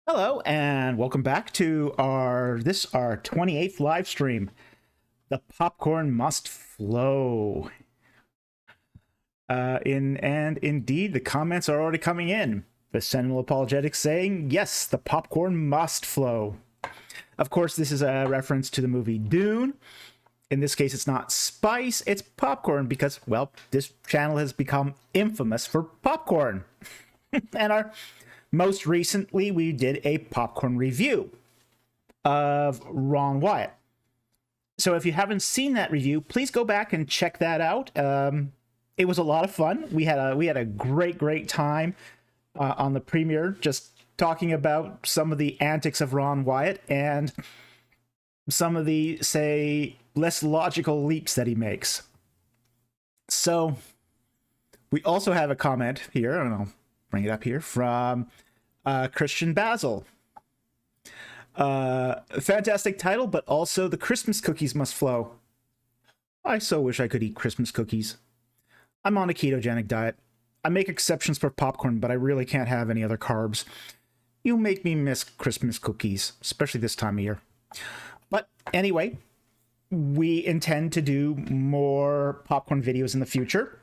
Hello and welcome back to our 28th live stream. The popcorn must flow. Indeed, the comments are already coming in. The Sentinel Apologetics saying, yes, the popcorn must flow. Of course, this is a reference to the movie Dune. In this case, it's not spice, it's popcorn because, well, this channel has become infamous for popcorn. And most recently, we did a popcorn review of Ron Wyatt. So if you haven't seen that review, please go back and check that out. It was a lot of fun. We had a great time on the premiere, just talking about some of the antics of Ron Wyatt and some of the, say, less logical leaps that he makes. So we also have a comment here, and I'll bring it up here, from Christian Basil. Fantastic title, but also the Christmas cookies must flow. I so wish I could eat Christmas cookies. I'm on a ketogenic diet. I make exceptions for popcorn, but I really can't have any other carbs. You make me miss Christmas cookies, especially this time of year. But anyway, we intend to do more popcorn videos in the future.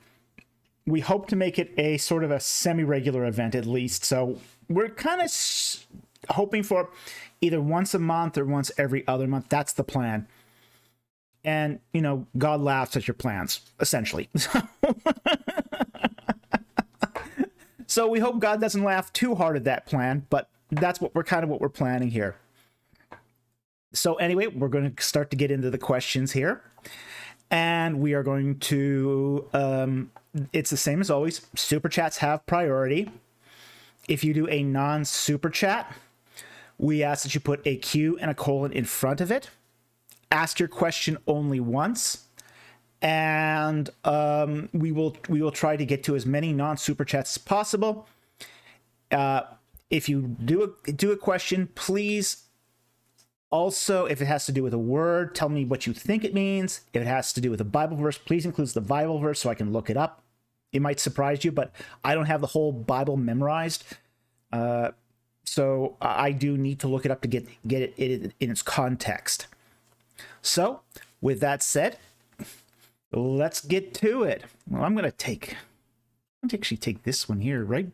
We hope to make it a sort of a semi-regular event at least. So we're kind of hoping for either once a month or once every other month. That's the plan. And, you know, God laughs at your plans, essentially. So we hope God doesn't laugh too hard at that plan, but that's what we're planning here. So anyway, we're going to start to get into the questions here. And we are going to, it's the same as always. Super chats have priority. If you do a non-super chat, we ask that you put a Q and a colon in front of it. Ask your question only once. And we will try to get to as many non-super chats as possible. If you do a question, please also, if it has to do with a word, tell me what you think it means. If it has to do with a Bible verse, please include the Bible verse so I can look it up. It might surprise you, but I don't have the whole Bible memorized. So I do need to look it up to get it in its context. So, with that said, let's get to it. Well, I'm going to actually take this one here right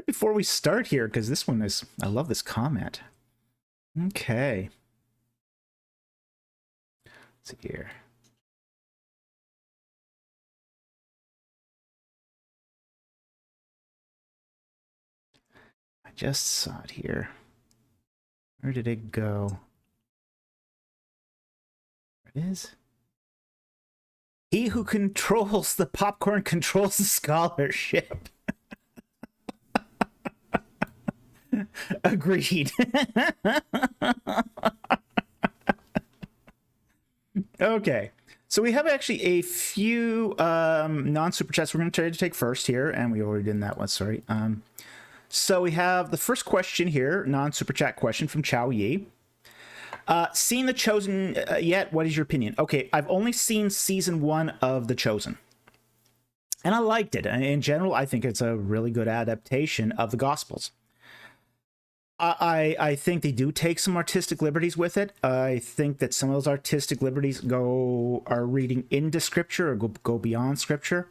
before we start here, because this one is, I love this comment. Okay. Let's see here. I just saw it here. Where did it go? There it is. He who controls the popcorn controls the scholarship. Agreed. Okay, so we have actually a few non-super chats we're going to try to take first here, and we already did that one, sorry. So we have the first question here, non-super chat question from Chow Yi. Seen The Chosen yet? What is your opinion? Okay, I've only seen season 1 of The Chosen, and I liked it. In general, I think it's a really good adaptation of the Gospels. I think they do take some artistic liberties with it. I think that some of those artistic liberties are reading into Scripture or go beyond Scripture.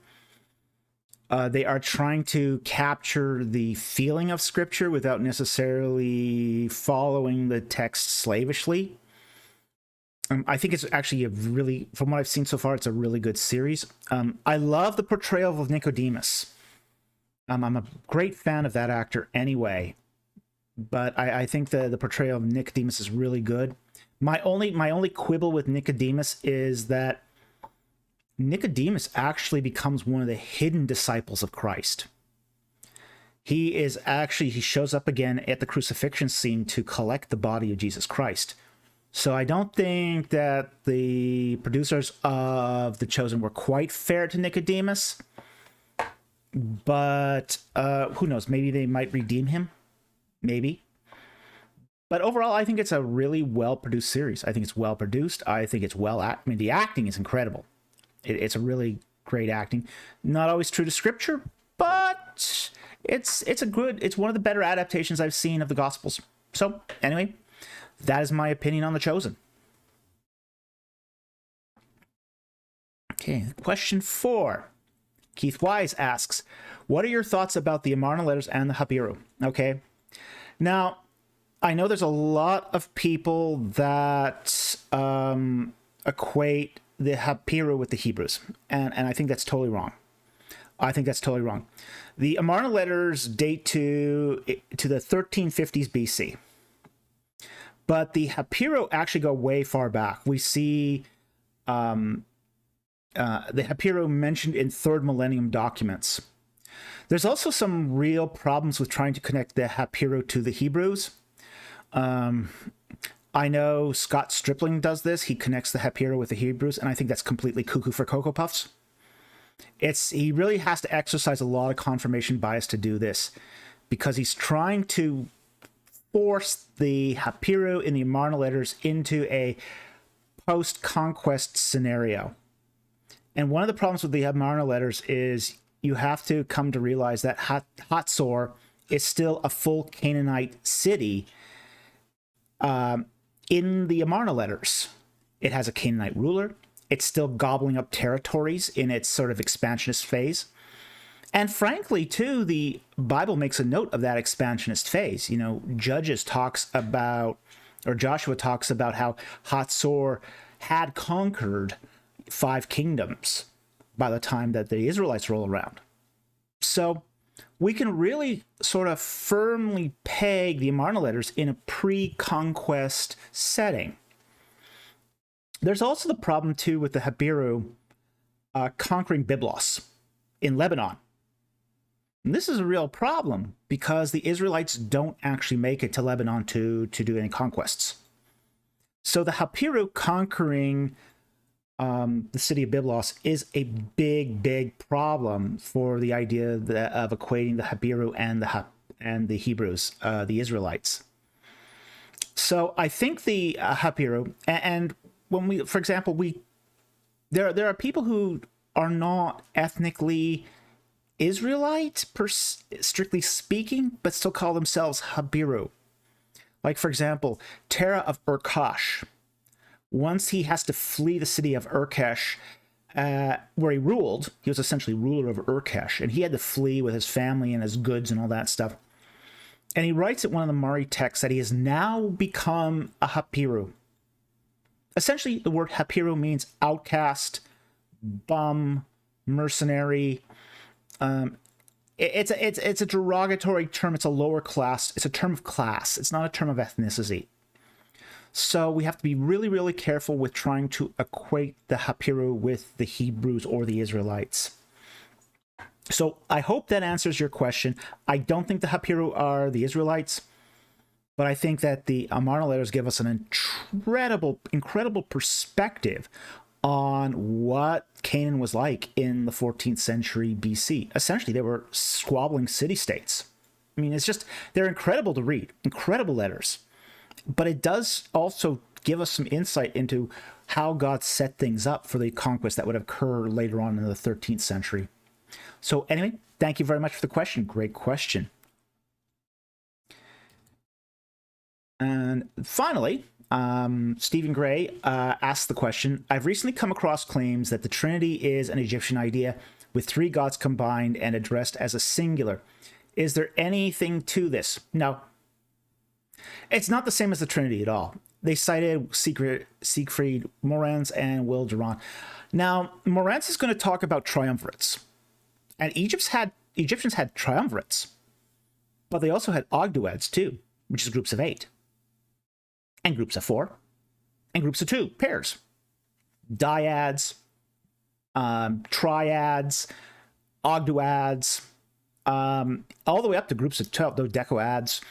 They are trying to capture the feeling of Scripture without necessarily following the text slavishly. I think it's actually from what I've seen so far, it's a really good series. I love the portrayal of Nicodemus. I'm a great fan of that actor anyway. But I think the portrayal of Nicodemus is really good. My only quibble with Nicodemus is that Nicodemus actually becomes one of the hidden disciples of Christ. He shows up again at the crucifixion scene to collect the body of Jesus Christ. So I don't think that the producers of The Chosen were quite fair to Nicodemus. But who knows? Maybe they might redeem him. Maybe. But overall, I think it's a really well-produced series. I think it's well-produced. I think it's the acting is incredible. It's a really great acting. Not always true to Scripture, but it's one of the better adaptations I've seen of the Gospels. So anyway, that is my opinion on The Chosen. Okay, question 4. Keith Wise asks, what are your thoughts about the Amarna letters and the Habiru? Okay, now I know there's a lot of people that equate the Habiru with the Hebrews, and I think that's totally wrong. I think that's totally wrong. The Amarna letters date to the 1350s BC, but the Habiru actually go way far back. We see the Habiru mentioned in 3rd millennium documents. There's also some real problems with trying to connect the Habiru to the Hebrews. I know Scott Stripling does this. He connects the Habiru with the Hebrews, and I think that's completely cuckoo for Cocoa Puffs. He really has to exercise a lot of confirmation bias to do this, because he's trying to force the Habiru in the Amarna letters into a post-conquest scenario. And one of the problems with the Amarna letters is you have to come to realize that Hatzor is still a full Canaanite city in the Amarna letters. It has a Canaanite ruler. It's still gobbling up territories in its sort of expansionist phase. And frankly, too, the Bible makes a note of that expansionist phase. You know, Joshua talks about how Hatzor had conquered 5 kingdoms by the time that the Israelites roll around. So we can really sort of firmly peg the Amarna letters in a pre-conquest setting. There's also the problem, too, with the Habiru conquering Byblos in Lebanon. And this is a real problem because the Israelites don't actually make it to Lebanon to do any conquests. So the Habiru conquering the city of Byblos is a big, big problem for the idea of equating the Habiru and the Hebrews, the Israelites. So I think the Habiru, and when we, for example, there are people who are not ethnically Israelite, strictly speaking, but still call themselves Habiru. Like, for example, Terah of Urkesh. Once he has to flee the city of Urkesh, where he ruled, he was essentially ruler of Urkesh, and he had to flee with his family and his goods and all that stuff. And he writes at one of the Mari texts that he has now become a Habiru. Essentially, the word Habiru means outcast, bum, mercenary. It's a derogatory term. It's a lower class. It's a term of class. It's not a term of ethnicity. So we have to be really, really careful with trying to equate the Habiru with the Hebrews or the Israelites. So I hope that answers your question. I don't think the Habiru are the Israelites, but I think that the Amarna letters give us an incredible perspective on what Canaan was like in the 14th century BC. Essentially, they were squabbling city-states. I mean, they're incredible to read, incredible letters. But it does also give us some insight into how God set things up for the conquest that would occur later on in the 13th century. So anyway, thank you very much for the question. Great question. And finally, Stephen Gray asked the question, I've recently come across claims that the Trinity is an Egyptian idea with 3 gods combined and addressed as a singular. Is there anything to this? No. It's not the same as the Trinity at all. They cited Siegfried Morans and Will Durant. Now, Morans is going to talk about triumvirates. And Egyptians had triumvirates. But they also had ogdoads too, which is groups of 8. And groups of 4. And groups of 2, pairs. Dyads, triads, ogdoads, all the way up to groups of 12, dodecads.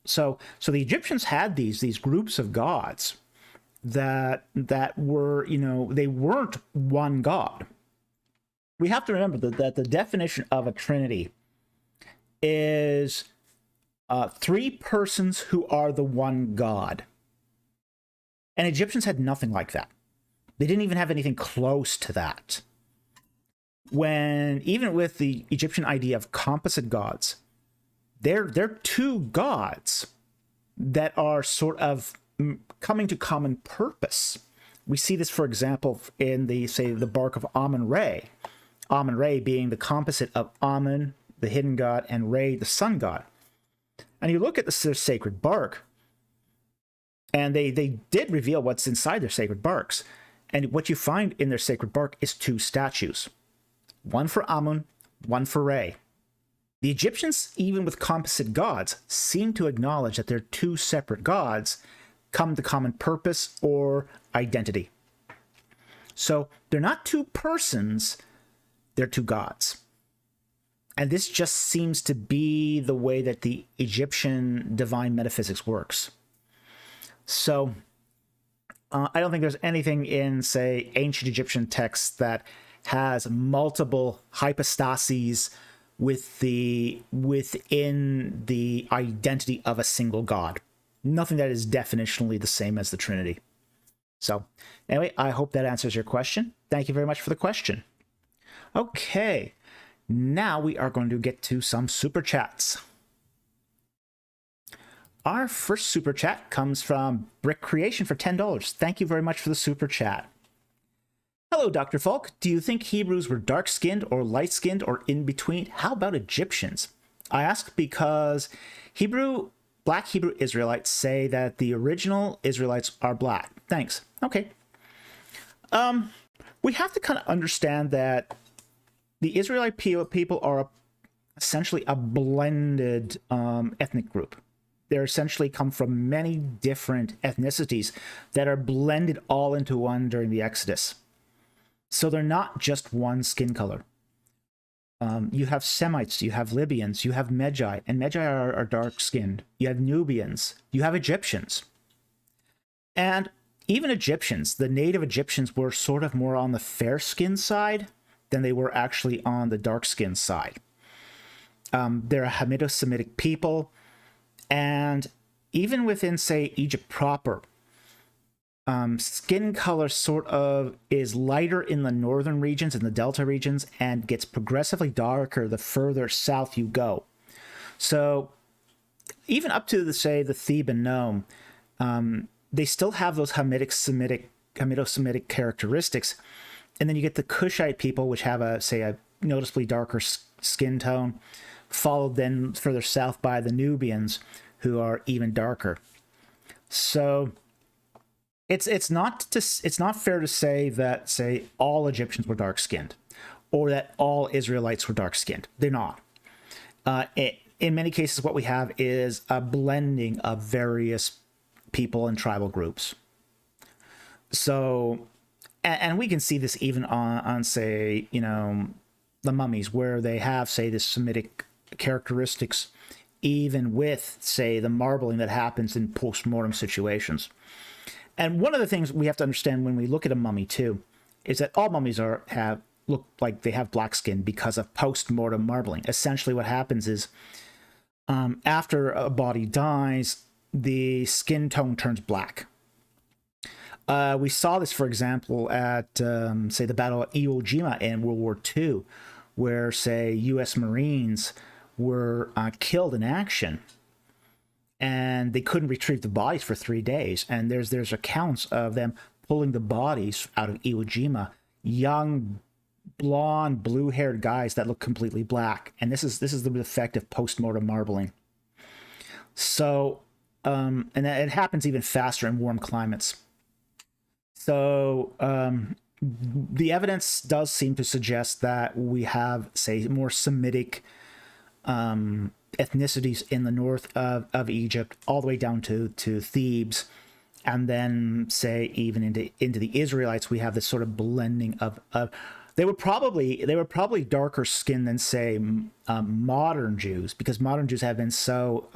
So the Egyptians had these groups of gods that were, they weren't one god. We have to remember that the definition of a trinity is 3 persons who are the one god. And Egyptians had nothing like that. They didn't even have anything close to that. Even with the Egyptian idea of composite gods, they're two gods that are sort of coming to common purpose. We see this, for example, in the bark of Amun-Re. Amun-Re being the composite of Amun, the hidden god, and Re, the sun god. And you look at the sacred bark, and they did reveal what's inside their sacred barks. And what you find in their sacred bark is two statues. One for Amun, one for Re. The Egyptians, even with composite gods, seem to acknowledge that they're two separate gods come to common purpose or identity. So they're not two persons, they're two gods. And this just seems to be the way that the Egyptian divine metaphysics works. So I don't think there's anything in, say, ancient Egyptian texts that has multiple hypostases within the identity of a single god. Nothing that is definitionally the same as the Trinity. So anyway, I hope that answers your question. Thank you very much for the question. Okay, now we are going to get to some super chats. Our first super chat comes from Brick Creation for $10. Thank you very much for the super chat. Hello, Dr. Falk. Do you think Hebrews were dark-skinned or light-skinned or in between? How about Egyptians? I ask because Black Hebrew Israelites say that the original Israelites are black. Thanks. Okay. We have to kind of understand that the Israelite people are essentially a blended ethnic group. They're essentially come from many different ethnicities that are blended all into one during the Exodus. So they're not just one skin color. You have Semites, you have Libyans, you have Magi, and Magi are dark-skinned. You have Nubians, you have Egyptians. And even Egyptians, the native Egyptians were sort of more on the fair-skinned side than they were actually on the dark-skinned side. They're a Hamido-Semitic people, and even within, say, Egypt proper, skin color sort of is lighter in the northern regions and the delta regions and gets progressively darker the further south you go. So even up to, say, the Theban Nome, they still have those Hamido-Semitic characteristics. And then you get the Kushite people, which have a noticeably darker skin tone, followed then further south by the Nubians, who are even darker. So it's not fair to say that, say, all Egyptians were dark-skinned, or that all Israelites were dark-skinned. They're not. In many cases, what we have is a blending of various people and tribal groups. So, and we can see this even on say, the mummies, where they have, say, the Semitic characteristics, even with, say, the marbling that happens in post-mortem situations. And one of the things we have to understand when we look at a mummy too is that all mummies look like they have black skin because of post-mortem marbling. Essentially what happens is after a body dies, the skin tone turns black. We saw this, for example, at, say, the Battle of Iwo Jima in World War II, where, say, U.S. Marines were killed in action, and they couldn't retrieve the bodies for 3 days. And there's accounts of them pulling the bodies out of Iwo Jima, young, blonde, blue-haired guys that look completely black. And this is the effect of post-mortem marbling. So, and it happens even faster in warm climates. So the evidence does seem to suggest that we have, say, more Semitic ethnicities in the north of Egypt, all the way down to Thebes, and then, say, even into the Israelites, we have this sort of blending of they were probably darker skinned than, say, modern Jews, because modern Jews have been so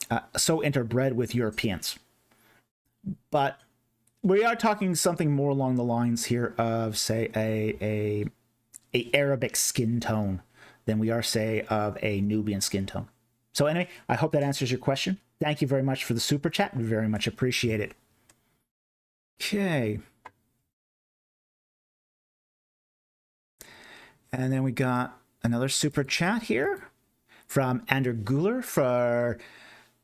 interbred with Europeans. But we are talking something more along the lines here of, say, a Arabic skin tone than we are, say, of a Nubian skin tone. So anyway, I hope that answers your question. Thank you very much for the super chat. We very much appreciate it. Okay. And then we got another super chat here from Andrew Guler for,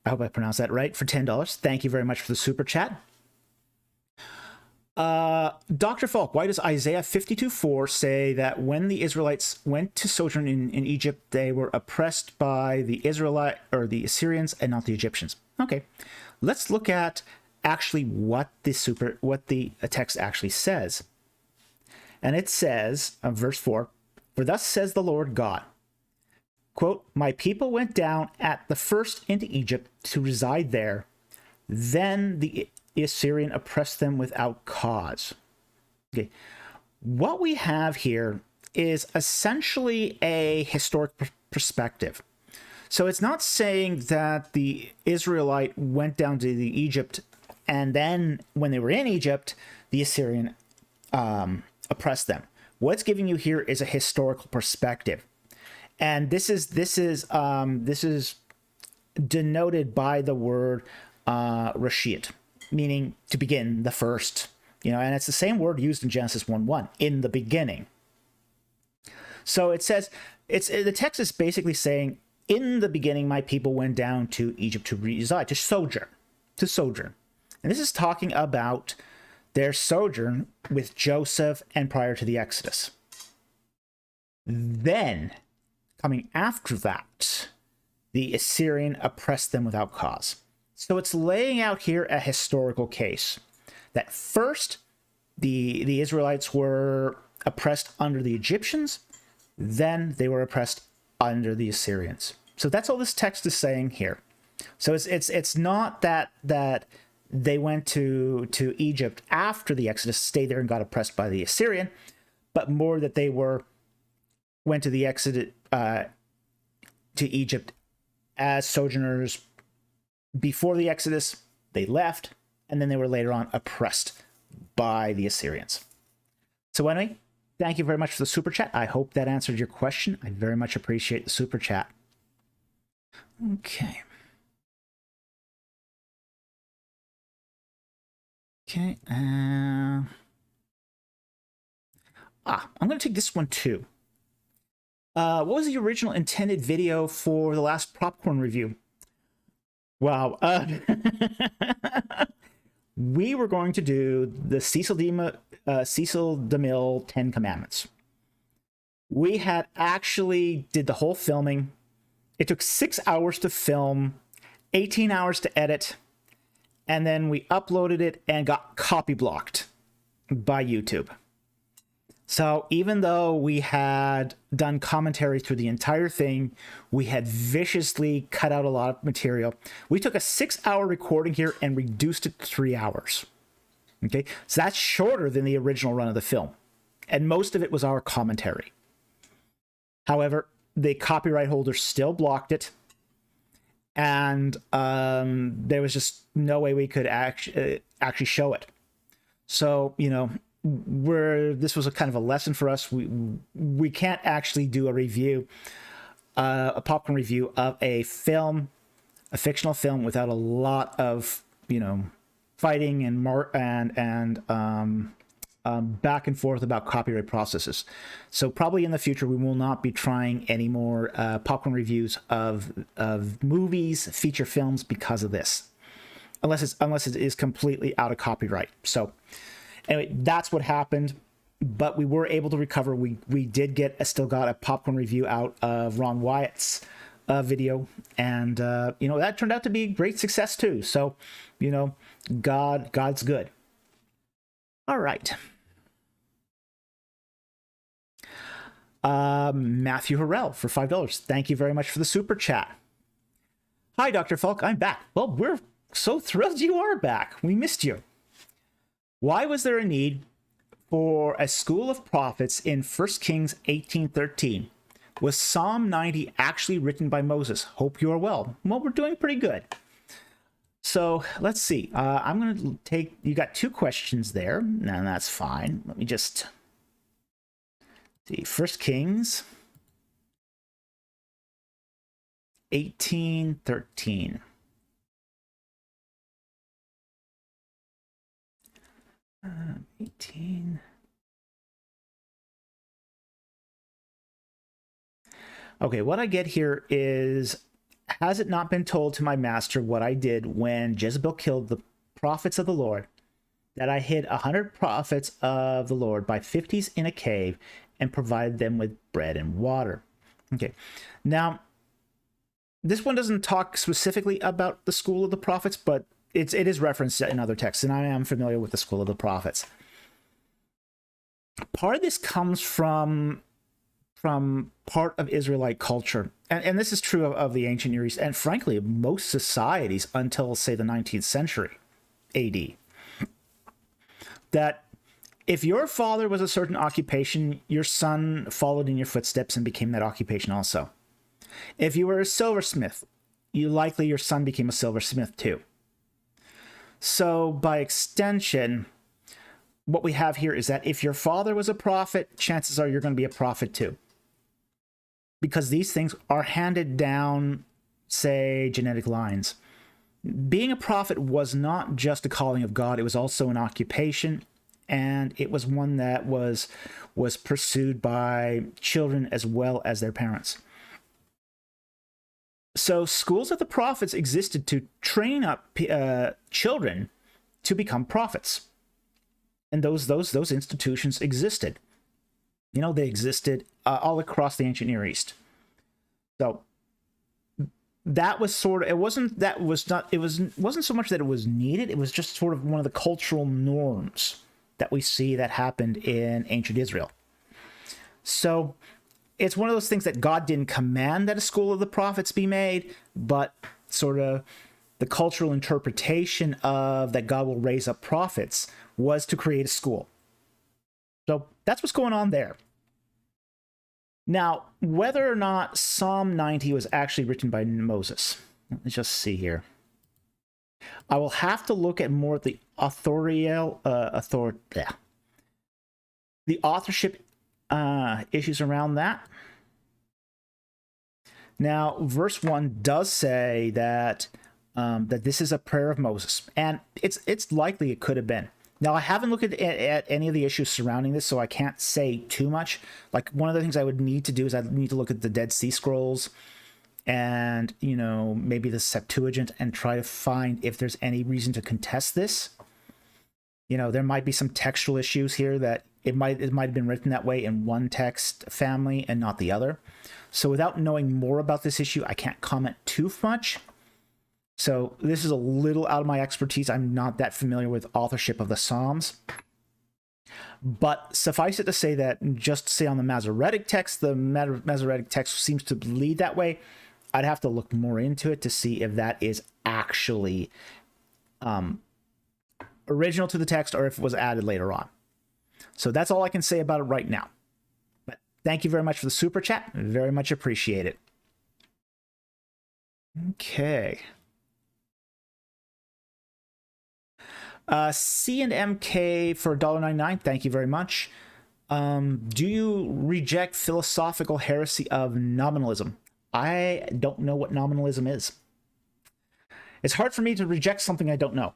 I hope I pronounced that right, for $10. Thank you very much for the super chat. Dr. Falk, why does Isaiah 52:4 say that when the Israelites went to sojourn in Egypt, they were oppressed by the Assyrians and not the Egyptians? Okay, let's look at actually what the text actually says. And it says, verse 4, "For thus says the Lord God, quote, my people went down at the first into Egypt to reside there. Then the Assyrian oppressed them without cause." Okay, what we have here is essentially a historic perspective. So it's not saying that the Israelite went down to the Egypt and then when they were in Egypt, the Assyrian oppressed them. What's giving you here is a historical perspective, and this is denoted by the word rashit, meaning to begin, the first, and it's the same word used in Genesis 1:1, in the beginning. So it says, the text is basically saying, in the beginning, my people went down to Egypt to reside, to sojourn. And this is talking about their sojourn with Joseph and prior to the Exodus. Then, coming after that, the Assyrian oppressed them without cause. So it's laying out here a historical case that first the Israelites were oppressed under the Egyptians, then they were oppressed under the Assyrians. So that's all this text is saying here. So it's not that they went to Egypt after the Exodus, stayed there and got oppressed by the Assyrian, but more that they went to the Exodus to Egypt as sojourners before the Exodus. They left, and then they were later on oppressed by the Assyrians. So anyway, thank you very much for the super chat. I hope that answered your question. I very much appreciate the super chat. Okay. Okay. I'm going to take this one too. What was the original intended video for the last popcorn review? Wow. We were going to do the Cecil DeMille 10 Commandments. We had actually did the whole filming. It took 6 hours to film, 18 hours to edit, and then we uploaded it and got copy blocked by YouTube. So even though we had done commentary through the entire thing, we had viciously cut out a lot of material. We took a 6-hour recording here and reduced it to 3 hours. Okay, so that's shorter than the original run of the film. And most of it was our commentary. However, the copyright holder still blocked it. And there was just no way we could actually show it. So, this was a kind of a lesson for us. We can't actually do a review, a popcorn review of a film, a fictional film, without a lot of fighting and back and forth about copyright processes. So probably in the future we will not be trying any more popcorn reviews of movies, feature films because of this, unless it is completely out of copyright. So. Anyway, that's what happened, but we were able to recover. We still got a popcorn review out of Ron Wyatt's video, and that turned out to be a great success too. So, God's good. All right. Matthew Harrell for $5. Thank you very much for the super chat. Hi, Dr. Falk. I'm back. Well, we're so thrilled you are back. We missed you. Why was there a need for a school of prophets in 1 Kings 18:13? Was Psalm 90 actually written by Moses? Hope you are well. Well, we're doing pretty good. So let's see. I'm going to take, you got 2 questions there. No, that's fine. Let me just see. 1 Kings 18:13. 18. Okay, what I get here is, has it not been told to my master what I did when Jezebel killed the prophets of the Lord, that I hid 100 prophets of the Lord by 50s in a cave and provided them with bread and water? Okay, now this one doesn't talk specifically about the school of the prophets, but it is referenced in other texts, and I am familiar with the school of the prophets. Part of this comes from part of Israelite culture, and this is true of the ancient Near East, and frankly, most societies until, say, the 19th century AD, that if your father was a certain occupation, your son followed in your footsteps and became that occupation also. If you were a silversmith, your son became a silversmith too. So by extension, what we have here is that if your father was a prophet, chances are you're going to be a prophet too. Because these things are handed down, say, genetic lines. Being a prophet was not just a calling of God, it was also an occupation, and it was one that was pursued by children as well as their parents. So schools of the prophets existed to train up children to become prophets. And those institutions existed. You know, they existed all across the ancient Near East. So that was sort of, it wasn't so much that it was needed, it was just sort of one of the cultural norms that we see that happened in ancient Israel. So it's one of those things that God didn't command that a school of the prophets be made, but sort of the cultural interpretation of that God will raise up prophets was to create a school. So that's what's going on there. Now, whether or not Psalm 90 was actually written by Moses, let's just see here. I will have to look at more of the the authorship issues around that. Now, verse 1 does say that that this is a prayer of Moses, and it's likely it could have been. Now, I haven't looked at any of the issues surrounding this, so I can't say too much. Like, one of the things I would need to do is I'd need to look at the Dead Sea Scrolls and, you know, maybe the Septuagint and try to find if there's any reason to contest this. You know, there might be some textual issues here that it might have been written that way in one text family and not the other. So without knowing more about this issue, I can't comment too much. So this is a little out of my expertise. I'm not that familiar with authorship of the Psalms. But suffice it to say that, just to say on the Masoretic text, the Masoretic text seems to lead that way. I'd have to look more into it to see if that is actually original to the text or if it was added later on. So that's all I can say about it right now. But thank you very much for the super chat. Very much appreciate it. Okay. C and MK for $1.99. Thank you very much. Do you reject philosophical heresy of nominalism? I don't know what nominalism is. It's hard for me to reject something I don't know.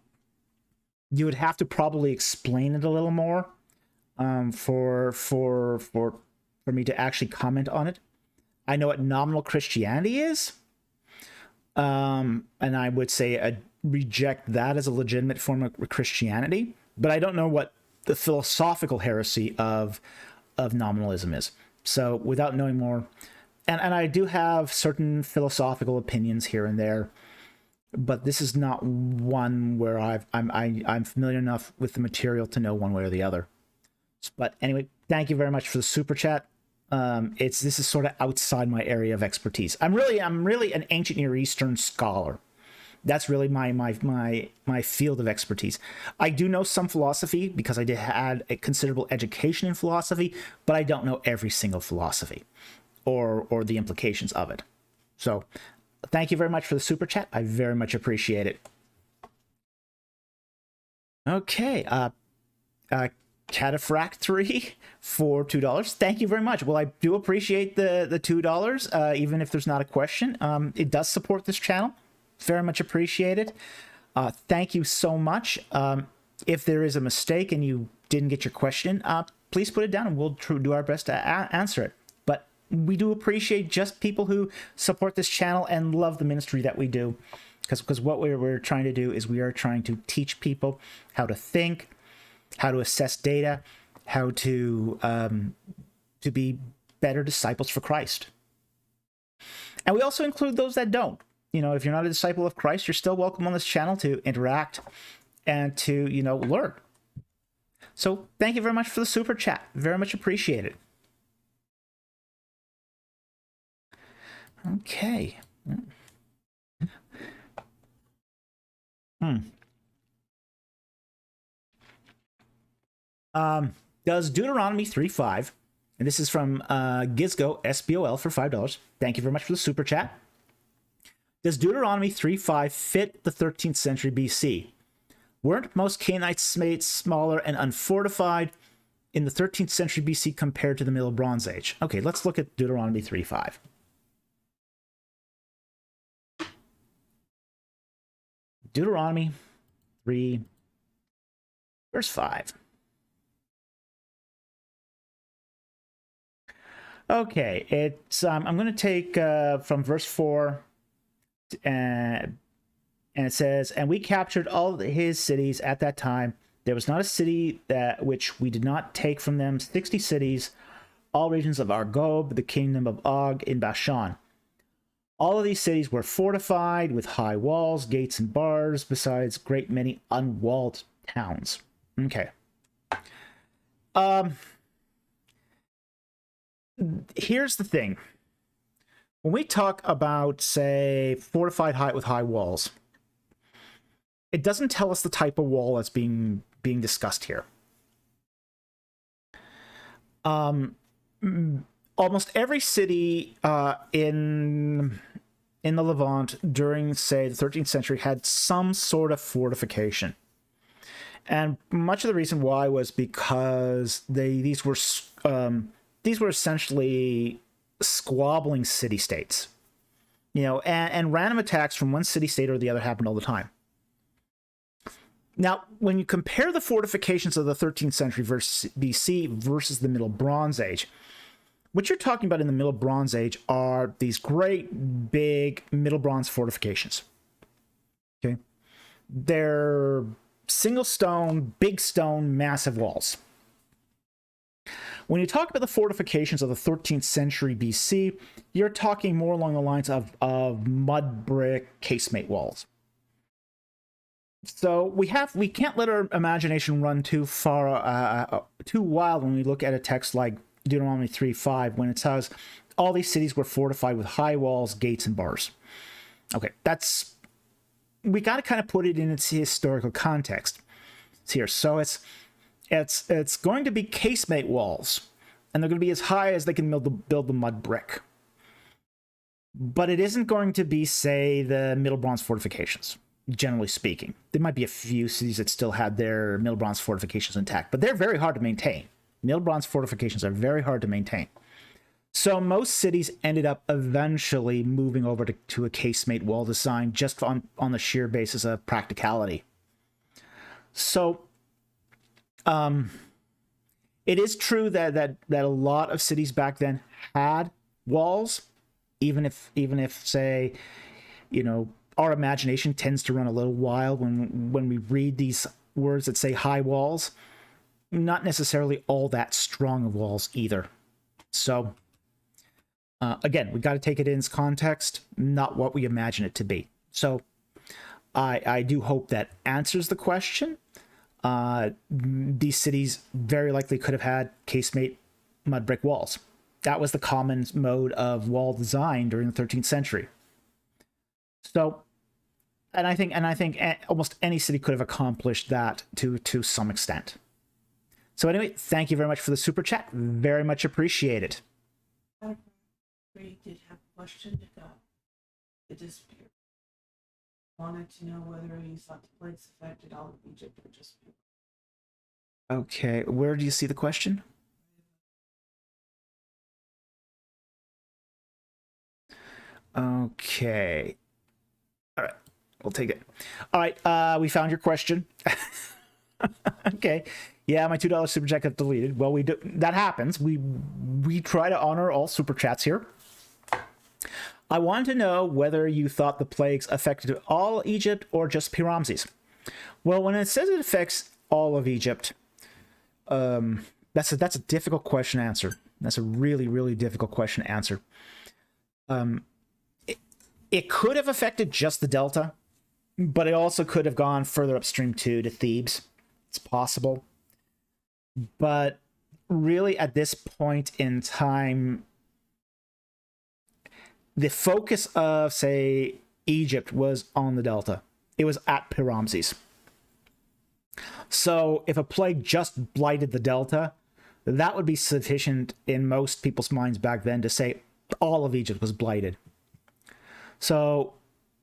You would have to probably explain it a little more for me to actually comment on it. I know what nominal Christianity is, and I would say reject that as a legitimate form of Christianity, but I don't know what the philosophical heresy of nominalism is. So without knowing more, and I do have certain philosophical opinions here and there, but this is not one where I'm familiar enough with the material to know one way or the other. But anyway, thank you very much for the super chat. This is sort of outside my area of expertise. I'm really an ancient Near Eastern scholar. That's really my field of expertise. I do know some philosophy because I had a considerable education in philosophy, but I don't know every single philosophy or the implications of it. So thank you very much for the super chat. I very much appreciate it. Okay, Cataphractory for $2. Thank you very much. Well, I do appreciate the $2, even if there's not a question. It does support this channel. Very much appreciated. Thank you so much. If there is a mistake and you didn't get your question, please put it down and we'll do our best to answer it. But we do appreciate just people who support this channel and love the ministry that we do, because what we're trying to do is we are trying to teach people how to think, how to assess data, how to be better disciples for Christ. And we also include those that don't. You know, if you're not a disciple of Christ, you're still welcome on this channel to interact and to, you know, learn. So thank you very much for the super chat. Very much appreciated. Okay. Does Deuteronomy 3:5, and this is from Gizgo SBOL for $5. Thank you very much for the super chat. Does Deuteronomy 3:5 fit the 13th century BC? Weren't most Canaanites made smaller and unfortified in the 13th century BC compared to the Middle Bronze Age? Okay, let's look at Deuteronomy 3:5. Deuteronomy 3, verse 5. Okay, it's I'm going to take from verse 4, and it says, "And we captured all his cities at that time. There was not a city that which we did not take from them, 60 cities, all regions of Argob, the kingdom of Og in Bashan. All of these cities were fortified with high walls, gates, and bars, besides great many unwalled towns." Okay. Here's the thing. When we talk about, say, fortified height with high walls, it doesn't tell us the type of wall that's being discussed here. Almost every city in the Levant during, say, the 13th century had some sort of fortification. And much of the reason why was because these were essentially squabbling city-states, you know, and random attacks from one city-state or the other happened all the time. Now, when you compare the fortifications of the 13th century BC versus the Middle Bronze Age, what you're talking about in the Middle Bronze Age are these great big Middle Bronze fortifications. Okay, they're single stone, big stone, massive walls. When you talk about the fortifications of the 13th century BC, you're talking more along the lines of mud brick casemate walls. So we can't let our imagination run too far, too wild when we look at a text like Deuteronomy 3:5, when it says all these cities were fortified with high walls, gates, and bars. Okay, we got to kind of put it in its historical context here. So it's going to be casemate walls, and they're going to be as high as they can build the mud brick. But it isn't going to be, say, the Middle Bronze fortifications, generally speaking. There might be a few cities that still had their Middle Bronze fortifications intact, but they're very hard to maintain. Middle Bronze fortifications are very hard to maintain. So most cities ended up eventually moving over to a casemate wall design just on the sheer basis of practicality. So it is true that a lot of cities back then had walls, even if say, you know, our imagination tends to run a little wild when we read these words that say high walls. Not necessarily all that strong of walls either. So again, we got to take it in its context, not what we imagine it to be. So I do hope that answers the question. These cities very likely could have had casemate mud brick walls. That was the common mode of wall design during the 13th century. So, and I think almost any city could have accomplished that to some extent. So anyway, thank you very much for the super chat. Very much appreciated. We did have a question about the dispute. Wanted to know whether he thought the plagues affected all of Egypt or just people. Okay, where do you see the question? Okay. All right, we'll take it. All right, we found your question. Okay. Yeah, my $2 super chat got deleted. Well, that happens. We try to honor all super chats here. I want to know whether you thought the plagues affected all Egypt or just Pi-Ramses. Well, when it says it affects all of Egypt, that's a difficult question to answer. That's a really, really difficult question to answer. It could have affected just the Delta, but it also could have gone further upstream too, to Thebes. It's possible. But really, at this point in time, the focus of, say, Egypt was on the Delta. It was at Pi-Ramses. So if a plague just blighted the Delta, that would be sufficient in most people's minds back then to say all of Egypt was blighted. So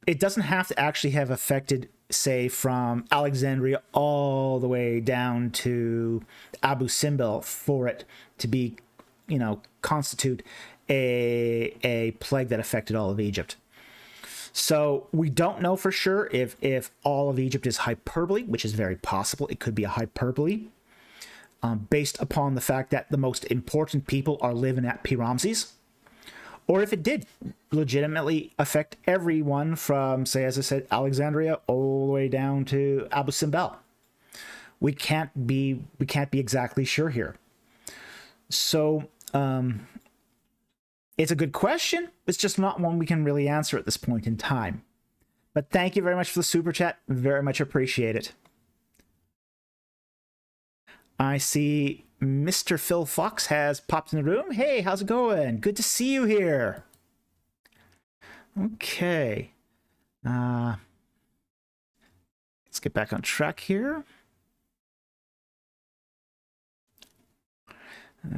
it doesn't have to actually have affected, say, from Alexandria all the way down to Abu Simbel for it to be, constitute a plague that affected all of Egypt. So we don't know for sure if all of Egypt is hyperbole, which is very possible. It could be a hyperbole based upon the fact that the most important people are living at Pi-Ramses, or if it did legitimately affect everyone from, say, as I said, Alexandria all the way down to Abu Simbel. We can't be exactly sure here. So it's a good question. It's just not one we can really answer at this point in time. But thank you very much for the super chat. Very much appreciate it. I see Mr. Phil Fox has popped in the room. Hey, how's it going? Good to see you here. Okay. Let's get back on track here.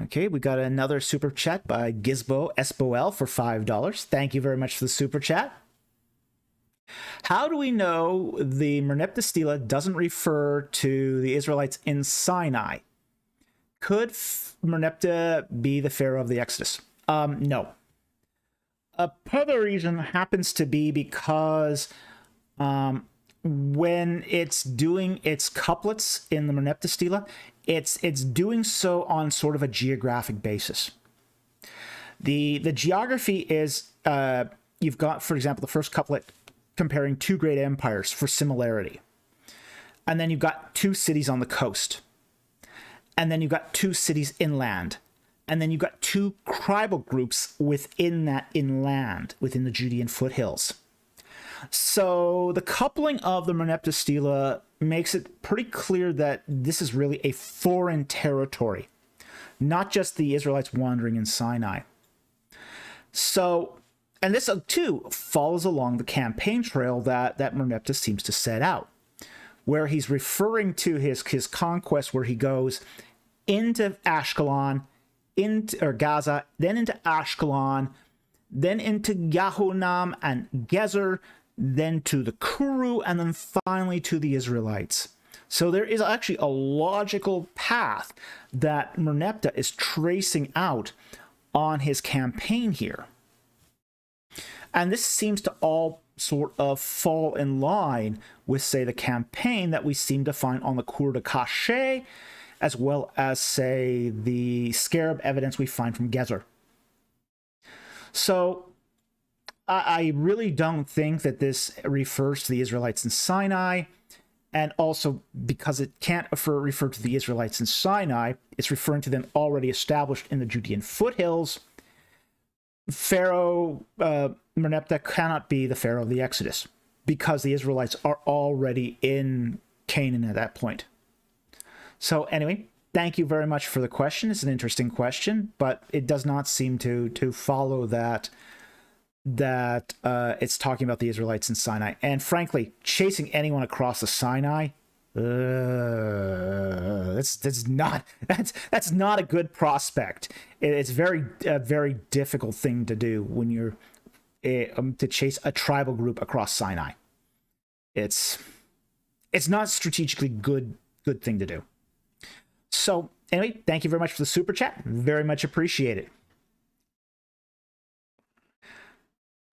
Okay, we got another super chat by Gizbo Espoel for $5. Thank you very much for the super chat. How do we know the Merneptah Stele doesn't refer to the Israelites in Sinai? Could Merneptah be the Pharaoh of the Exodus? No. Part of the reason happens to be because when it's doing its couplets in the Merneptah Stele, it's doing so on sort of a geographic basis. The geography is, you've got, for example, the first couplet comparing two great empires for similarity. And then you've got two cities on the coast. And then you've got two cities inland. And then you've got two tribal groups within that inland, within the Judean foothills. So the coupling of the Merneptah Stele makes it pretty clear that this is really a foreign territory, not just the Israelites wandering in Sinai. So, and this too follows along the campaign trail that Merneptah seems to set out, where he's referring to his conquest, where he goes into Ashkelon, into Gaza, then into Ashkelon, then into Yahonam and Gezer, then to the Kuru, and then finally to the Israelites. So there is actually a logical path that Merneptah is tracing out on his campaign here. And this seems to all sort of fall in line with, say, the campaign that we seem to find on the Cour de Cachet, as well as, say, the scarab evidence we find from Gezer. So I really don't think that this refers to the Israelites in Sinai, and also because it can't refer to the Israelites in Sinai, it's referring to them already established in the Judean foothills. Pharaoh Merneptah cannot be the Pharaoh of the Exodus because the Israelites are already in Canaan at that point. So anyway, thank you very much for the question. It's an interesting question, but it does not seem to follow that it's talking about the Israelites in Sinai. And frankly, chasing anyone across the Sinai, that's not a good prospect. It's a very difficult thing to do when you're to chase a tribal group across Sinai. It's not a strategically good thing to do. So anyway, thank you very much for the super chat. Very much appreciate it.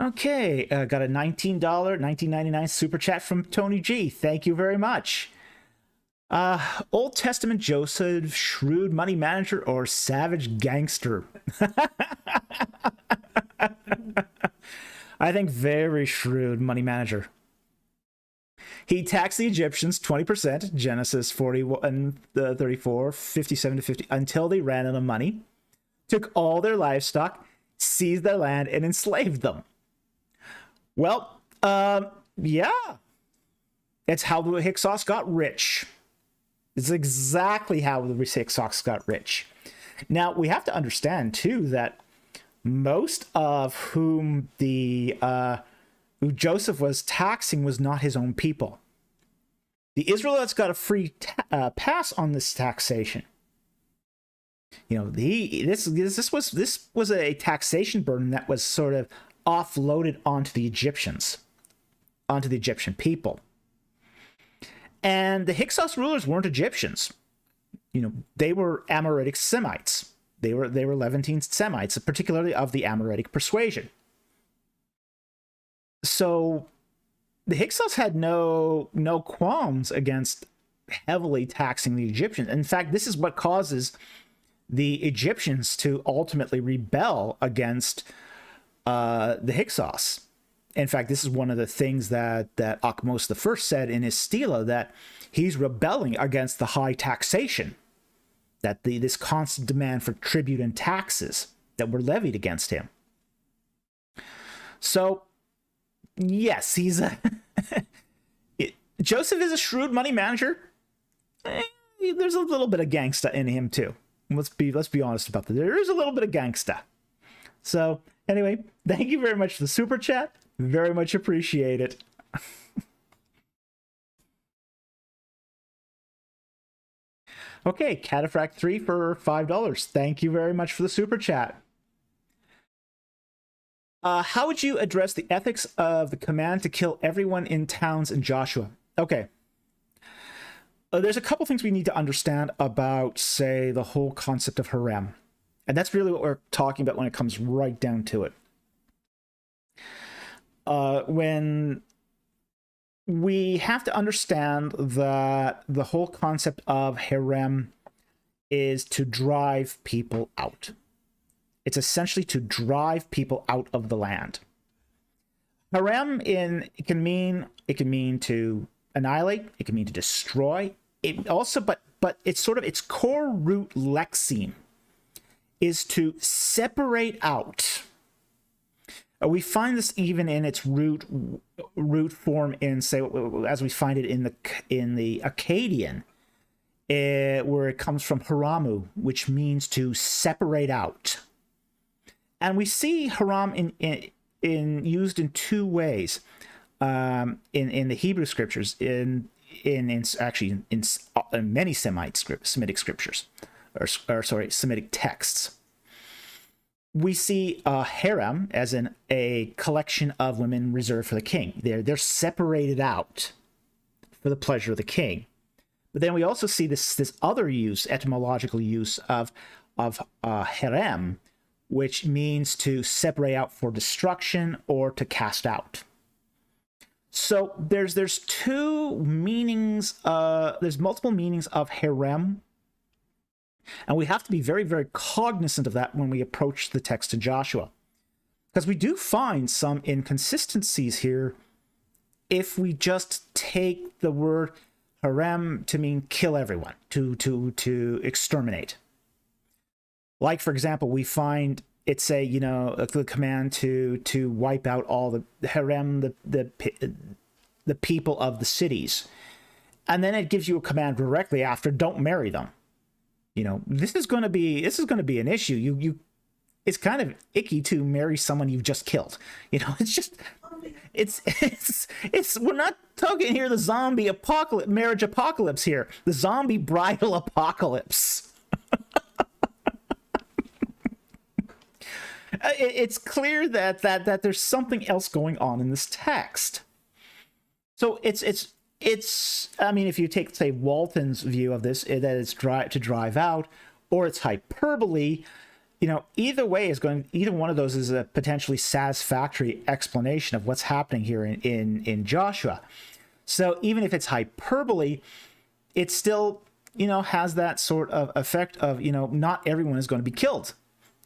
Okay, got a $19.99 super chat from Tony G. Thank you very much. Old Testament Joseph, shrewd money manager, or savage gangster? I think very shrewd money manager. He taxed the Egyptians 20%, Genesis 41, 34, 57 to 50, until they ran out of money, took all their livestock, seized their land, and enslaved them. Well, yeah. It's how the Hyksos got rich. It's exactly how the Hyksos got rich. Now, we have to understand, too, that most of who Joseph was taxing was not his own people. The Israelites got a free pass on this taxation. You know, this was a taxation burden that was sort of offloaded onto the Egyptians, onto the Egyptian people. And the Hyksos rulers weren't Egyptians. You know, they were Amoritic Semites. They were Levantine Semites, particularly of the Amoritic persuasion. So the Hyksos had no qualms against heavily taxing the Egyptians. In fact, this is what causes the Egyptians to ultimately rebel against the Hyksos. In fact, this is one of the things that Ahmose I said in his Stele, that he's rebelling against the high taxation, that this constant demand for tribute and taxes that were levied against him. So, yes, he's Joseph is a shrewd money manager. There's a little bit of gangsta in him too. Let's be honest about that. There is a little bit of gangsta. So anyway, thank you very much for the super chat. Very much appreciate it. Okay, Cataphract 3 for $5. Thank you very much for the super chat. How would you address the ethics of the command to kill everyone in towns in Joshua? Okay. There's a couple things we need to understand about, say, the whole concept of harem. And that's really what we're talking about when it comes right down to it. When we have to understand that the whole concept of harem is to drive people out. It's essentially to drive people out of the land. Harem it can mean to annihilate, it can mean to destroy. It also, but it's sort of its core root lexeme is to separate out. We find this even in its root form in, say, as we find it in the Akkadian, where it comes from haramu, which means to separate out. And we see haram in used in two ways in the Hebrew scriptures, in many Semitic scriptures, or Semitic texts. We see harem as in a collection of women reserved for the king. They're separated out for the pleasure of the king. But then we also see this other use, etymological use of harem, which means to separate out for destruction or to cast out. So there's two meanings. There's multiple meanings of harem. And we have to be very, very cognizant of that when we approach the text in Joshua. Because we do find some inconsistencies here if we just take the word harem to mean kill everyone, to exterminate. Like, for example, we find it's the command to wipe out all the harem, the people of the cities. And then it gives you a command directly after, don't marry them. You know, this is going to be an issue. It's kind of icky to marry someone you've just killed. You know, it's we're not talking here the zombie apocalypse, marriage apocalypse here, the zombie bridal apocalypse. It's clear that there's something else going on in this text. So it's I mean, if you take, say, Walton's view of this, that it's to drive out, or it's hyperbole, you know, either one of those is a potentially satisfactory explanation of what's happening here in Joshua. So even if it's hyperbole, it still, has that sort of effect of, not everyone is going to be killed.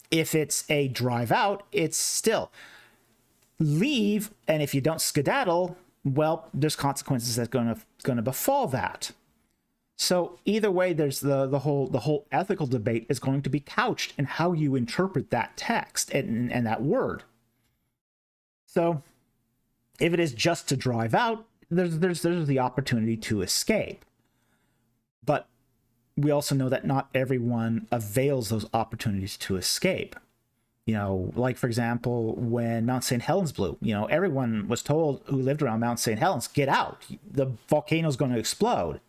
If it's a drive out, it's still leave, and if you don't skedaddle, well, there's consequences that's going to befall that. So either way, there's the whole ethical debate is going to be couched in how you interpret that text and that word. So if it is just to drive out, there's the opportunity to escape. But we also know that not everyone avails those opportunities to escape. Like, for example, when Mount St. Helens blew, everyone was told who lived around Mount St. Helens, get out. The volcano's going to explode.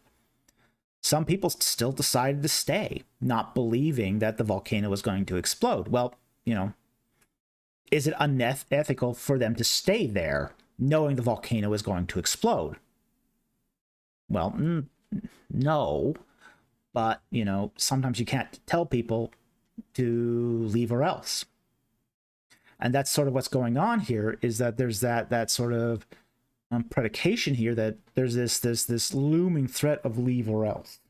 Some people still decided to stay, not believing that the volcano was going to explode. Well, is it unethical for them to stay there knowing the volcano is going to explode? Well, no. But, sometimes you can't tell people to leave or else. And that's sort of what's going on here, is that there's that sort of predication here that there's this looming threat of leave or else.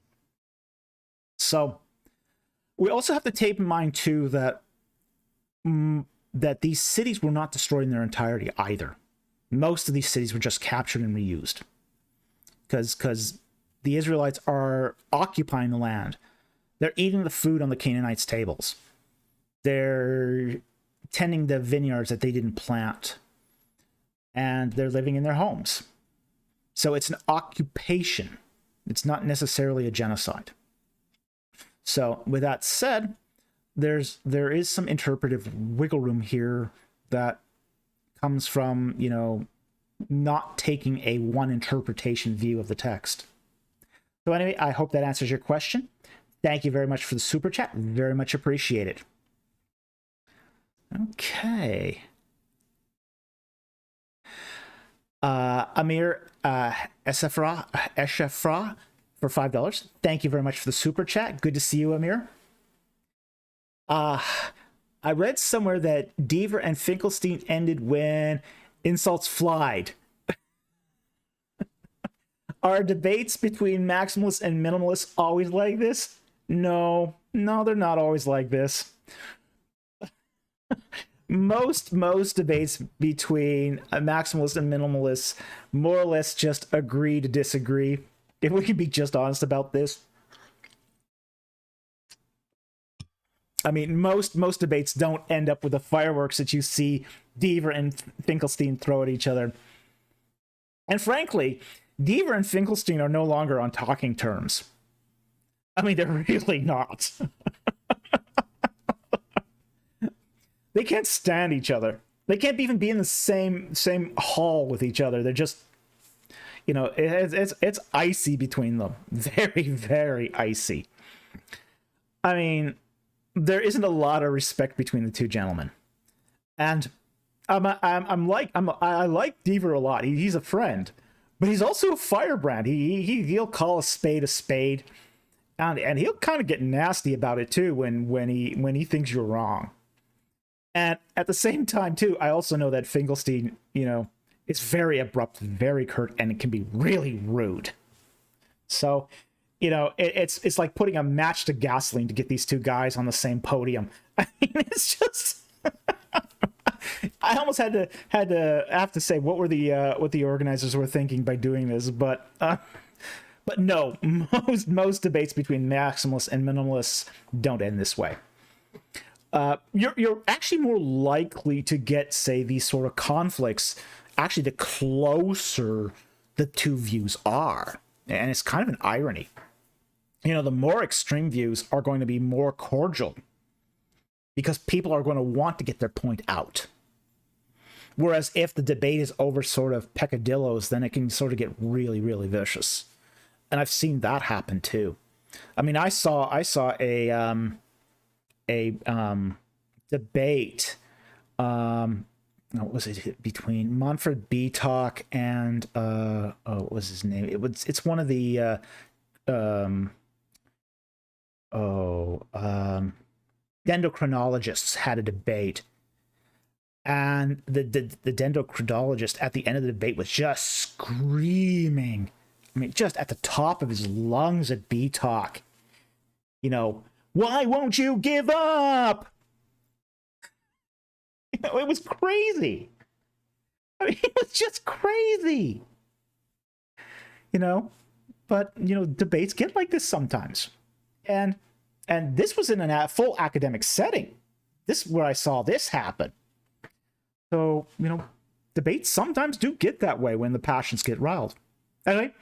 So we also have to take in mind too that that these cities were not destroyed in their entirety either. Most of these cities were just captured and reused, because the Israelites are occupying the land. They're eating the food on the Canaanites' tables. They're tending the vineyards that they didn't plant. And they're living in their homes. So it's an occupation. It's not necessarily a genocide. So with that said, there is some interpretive wiggle room here that comes from, not taking a one interpretation view of the text. So anyway, I hope that answers your question. Thank you very much for the super chat. Very much appreciated. Okay. Amir Eshafra for $5. Thank you very much for the super chat. Good to see you, Amir. I read somewhere that Deaver and Finkelstein ended when insults flied. Are debates between maximalists and minimalists always like this? No, they're not always like this. Most debates between maximalists and minimalists more or less just agree to disagree. If we can be just honest about this. I mean, most debates don't end up with the fireworks that you see Deaver and Finkelstein throw at each other. And frankly, Deaver and Finkelstein are no longer on talking terms. I mean, they're really not. They can't stand each other. They can't even be in the same hall with each other. They're just, it's icy between them. Very, very icy. I mean, there isn't a lot of respect between the two gentlemen. And I like Deaver a lot. He's a friend, but he's also a firebrand. He'll call a spade, and he'll kind of get nasty about it too when he thinks you're wrong. And at the same time, too, I also know that Finkelstein, is very abrupt, very curt, and it can be really rude. So, it's like putting a match to gasoline to get these two guys on the same podium. I mean, it's just... I almost had to say what the organizers were thinking by doing this, but no, most debates between maximalists and minimalists don't end this way. You're actually more likely to get, say, these sort of conflicts actually the closer the two views are. And it's kind of an irony. The more extreme views are going to be more cordial because people are going to want to get their point out. Whereas if the debate is over sort of peccadillos, then it can sort of get really, really vicious. And I've seen that happen too. I mean, I saw a debate, what was it, between Manfred Beatok and what was his name? It's one of the dendrochronologists had a debate, and the dendrochronologist at the end of the debate was just screaming I mean, just at the top of his lungs at B-Talk. You know, why won't you give up? You know, it was crazy. I mean, it was just crazy. You know, but, you know, debates get like this sometimes. And this was in a full academic setting. This is where I saw this happen. So, you know, debates sometimes do get that way when the passions get riled. Anyway,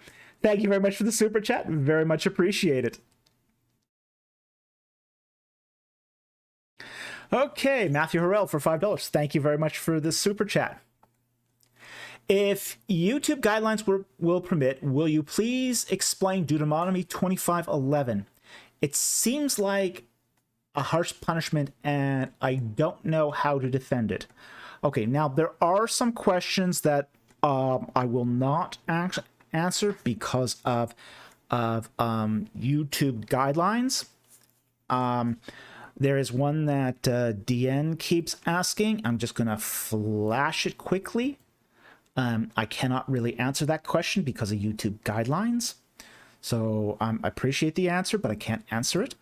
thank you very much for the super chat. Very much appreciate it. Okay, Matthew Harrell for $5. Thank you very much for the super chat. If YouTube guidelines will permit, will you please explain Deuteronomy 25:11? It seems like a harsh punishment, and I don't know how to defend it. Okay, now there are some questions that I will not answer because of YouTube guidelines. There is one that DN keeps asking. I'm just going to flash it quickly. I cannot really answer that question because of YouTube guidelines. So I appreciate the answer, but I can't answer it.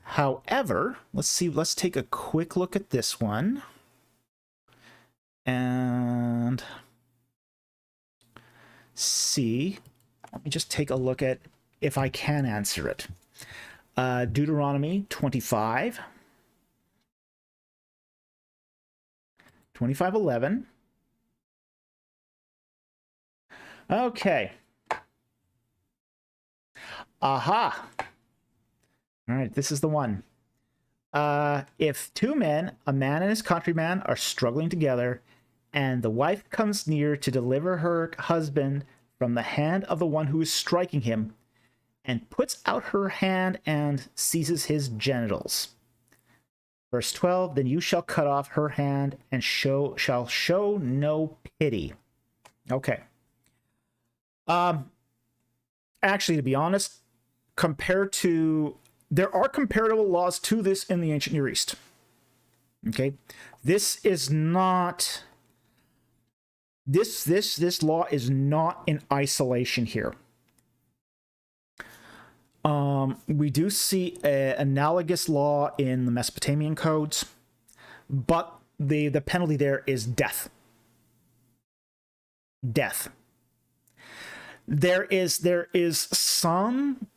However, let's take a quick look at this one. And see, let me just take a look at if I can answer it. Deuteronomy 25:11. Okay. Aha. All right, this is the one. If two men, a man and his countryman, are struggling together, and the wife comes near to deliver her husband from the hand of the one who is striking him, and puts out her hand and seizes his genitals. Verse 12, then you shall cut off her hand and shall show no pity. Okay. Actually, to be honest, there are comparable laws to this in the ancient Near East. Okay. This is not, this law is not in isolation here. We do see an analogous law in the Mesopotamian codes, but the penalty there is death. Death. There is some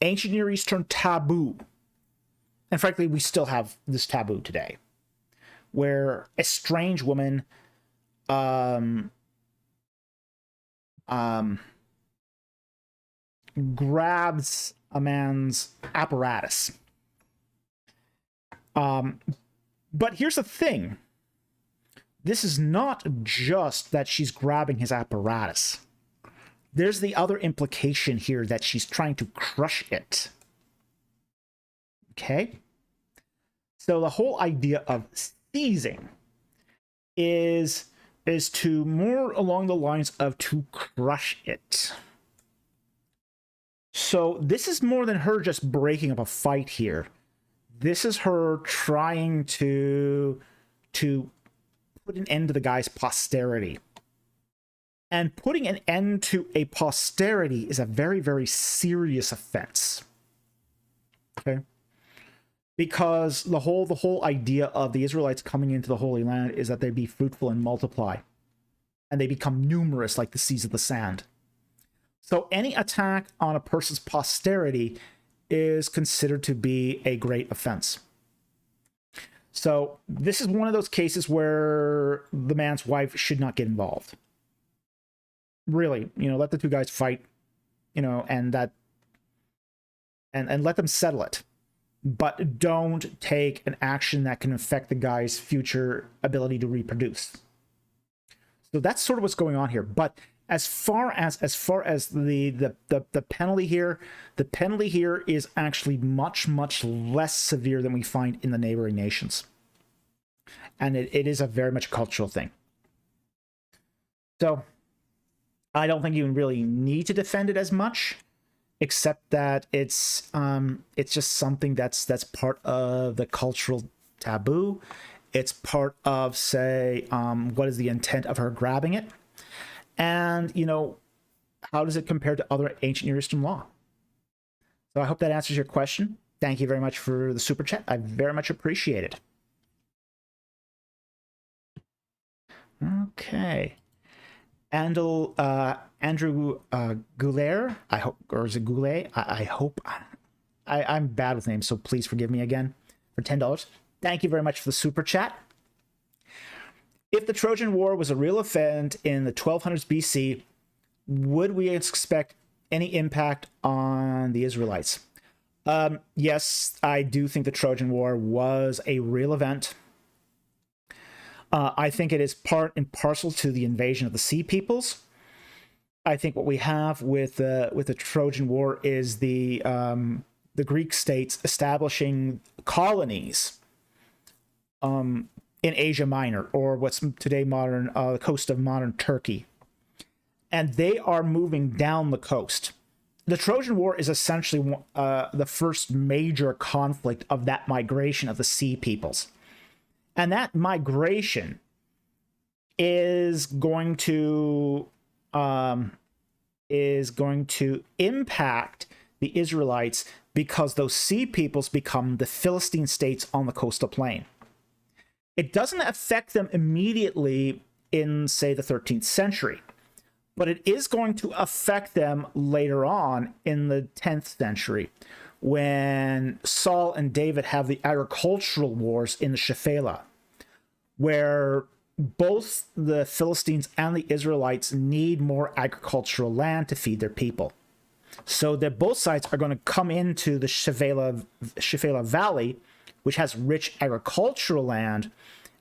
ancient Near Eastern taboo, and frankly, we still have this taboo today, where a strange woman grabs a man's apparatus. But here's the thing. This is not just that she's grabbing his apparatus. There's the other implication here that she's trying to crush it. Okay? So the whole idea of seizing is to more along the lines of to crush it. So this is more than her just breaking up a fight here. This is her trying to put an end to the guy's posterity. And putting an end to a posterity is a very, very serious offense. Okay? Because the whole idea of the Israelites coming into the Holy Land is that they be fruitful and multiply. And they become numerous like the seas of the sand. So any attack on a person's posterity is considered to be a great offense. So this is one of those cases where the man's wife should not get involved. Really, let the two guys fight, and let them settle it. But don't take an action that can affect the guy's future ability to reproduce. So that's sort of what's going on here. But as far as the penalty here, the penalty here is actually much, much less severe than we find in the neighboring nations. And it is a very much cultural thing. So I don't think you really need to defend it as much, except that it's just something that's part of the cultural taboo. It's part of, say, what is the intent of her grabbing it? And, how does it compare to other ancient Near Eastern law? So I hope that answers your question. Thank you very much for the super chat. I very much appreciate it. Okay. Andrew Goulet, I hope, or is it Goulet? I hope. I'm bad with names, so please forgive me again, for $10. Thank you very much for the super chat. If the Trojan War was a real event in the 1200s BC, would we expect any impact on the Israelites? Yes, I do think the Trojan War was a real event. I think it is part and parcel to the invasion of the Sea Peoples. I think what we have with the Trojan War is the Greek states establishing colonies in Asia Minor, or what's today modern the coast of modern Turkey, and they are moving down the coast. The Trojan War is essentially the first major conflict of that migration of the Sea Peoples. And that migration is going to impact the Israelites because those Sea Peoples become the Philistine states on the coastal plain. It doesn't affect them immediately in, say, the 13th century, but it is going to affect them later on in the 10th century, when Saul and David have the agricultural wars in the Shephelah, where both the Philistines and the Israelites need more agricultural land to feed their people. So that both sides are going to come into the Shephelah Valley, which has rich agricultural land,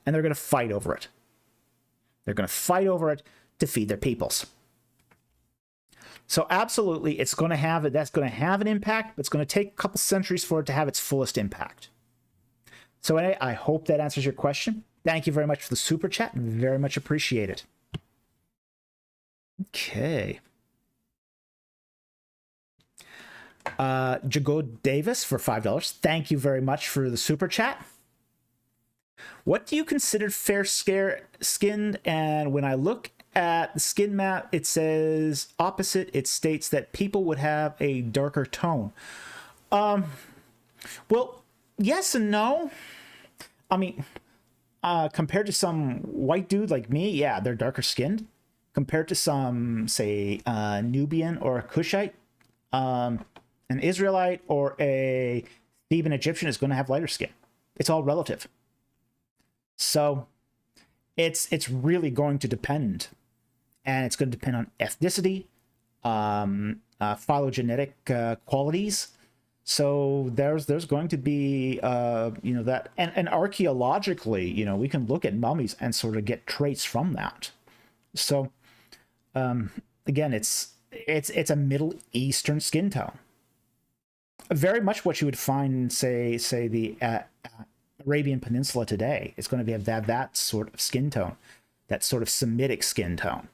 and they're going to fight over it. They're going to fight over it to feed their peoples. So absolutely, that's going to have an impact, but it's going to take a couple centuries for it to have its fullest impact. So anyway, I hope that answers your question. Thank you very much for the super chat. Very much appreciate it. Okay. Jago Davis for $5. Thank you very much for the super chat. What do you consider fair-skinned? And when I look at the skin map, it says opposite. It states that people would have a darker tone. Well, yes and no. I mean, compared to some white dude like me, yeah, they're darker skinned. Compared to some, say, Nubian or a Cushite, an Israelite or a Theban Egyptian is going to have lighter skin. It's all relative. So it's really going to depend. And it's going to depend on ethnicity, phylogenetic qualities. So there's going to be that, and archaeologically, we can look at mummies and sort of get traits from that. So again, it's a Middle Eastern skin tone, very much what you would find, say the Arabian Peninsula today. It's going to be that sort of skin tone, that sort of Semitic skin tone.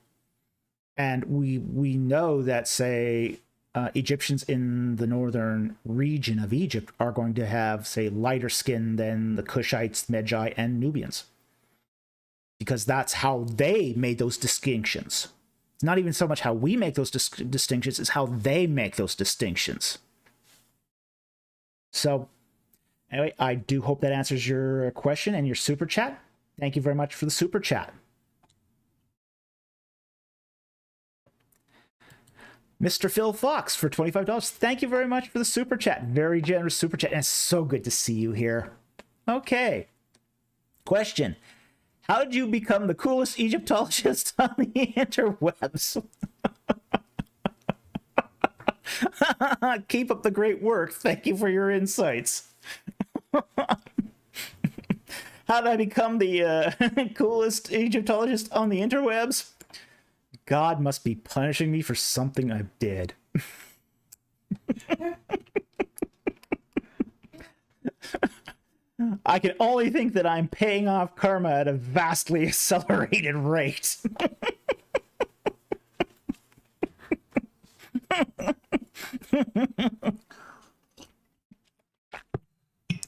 And we know that, say, Egyptians in the northern region of Egypt are going to have, say, lighter skin than the Cushites, Medjai, and Nubians, because that's how they made those distinctions. It's not even so much how we make those distinctions, it's how they make those distinctions. So anyway, I do hope that answers your question and your super chat. Thank you very much for the super chat. Mr. Phil Fox for $25. Thank you very much for the super chat. Very generous super chat. And it's so good to see you here. Okay. Question. How did you become the coolest Egyptologist on the interwebs? Keep up the great work. Thank you for your insights. How did I become the coolest Egyptologist on the interwebs? God must be punishing me for something I did. I can only think that I'm paying off karma at a vastly accelerated rate.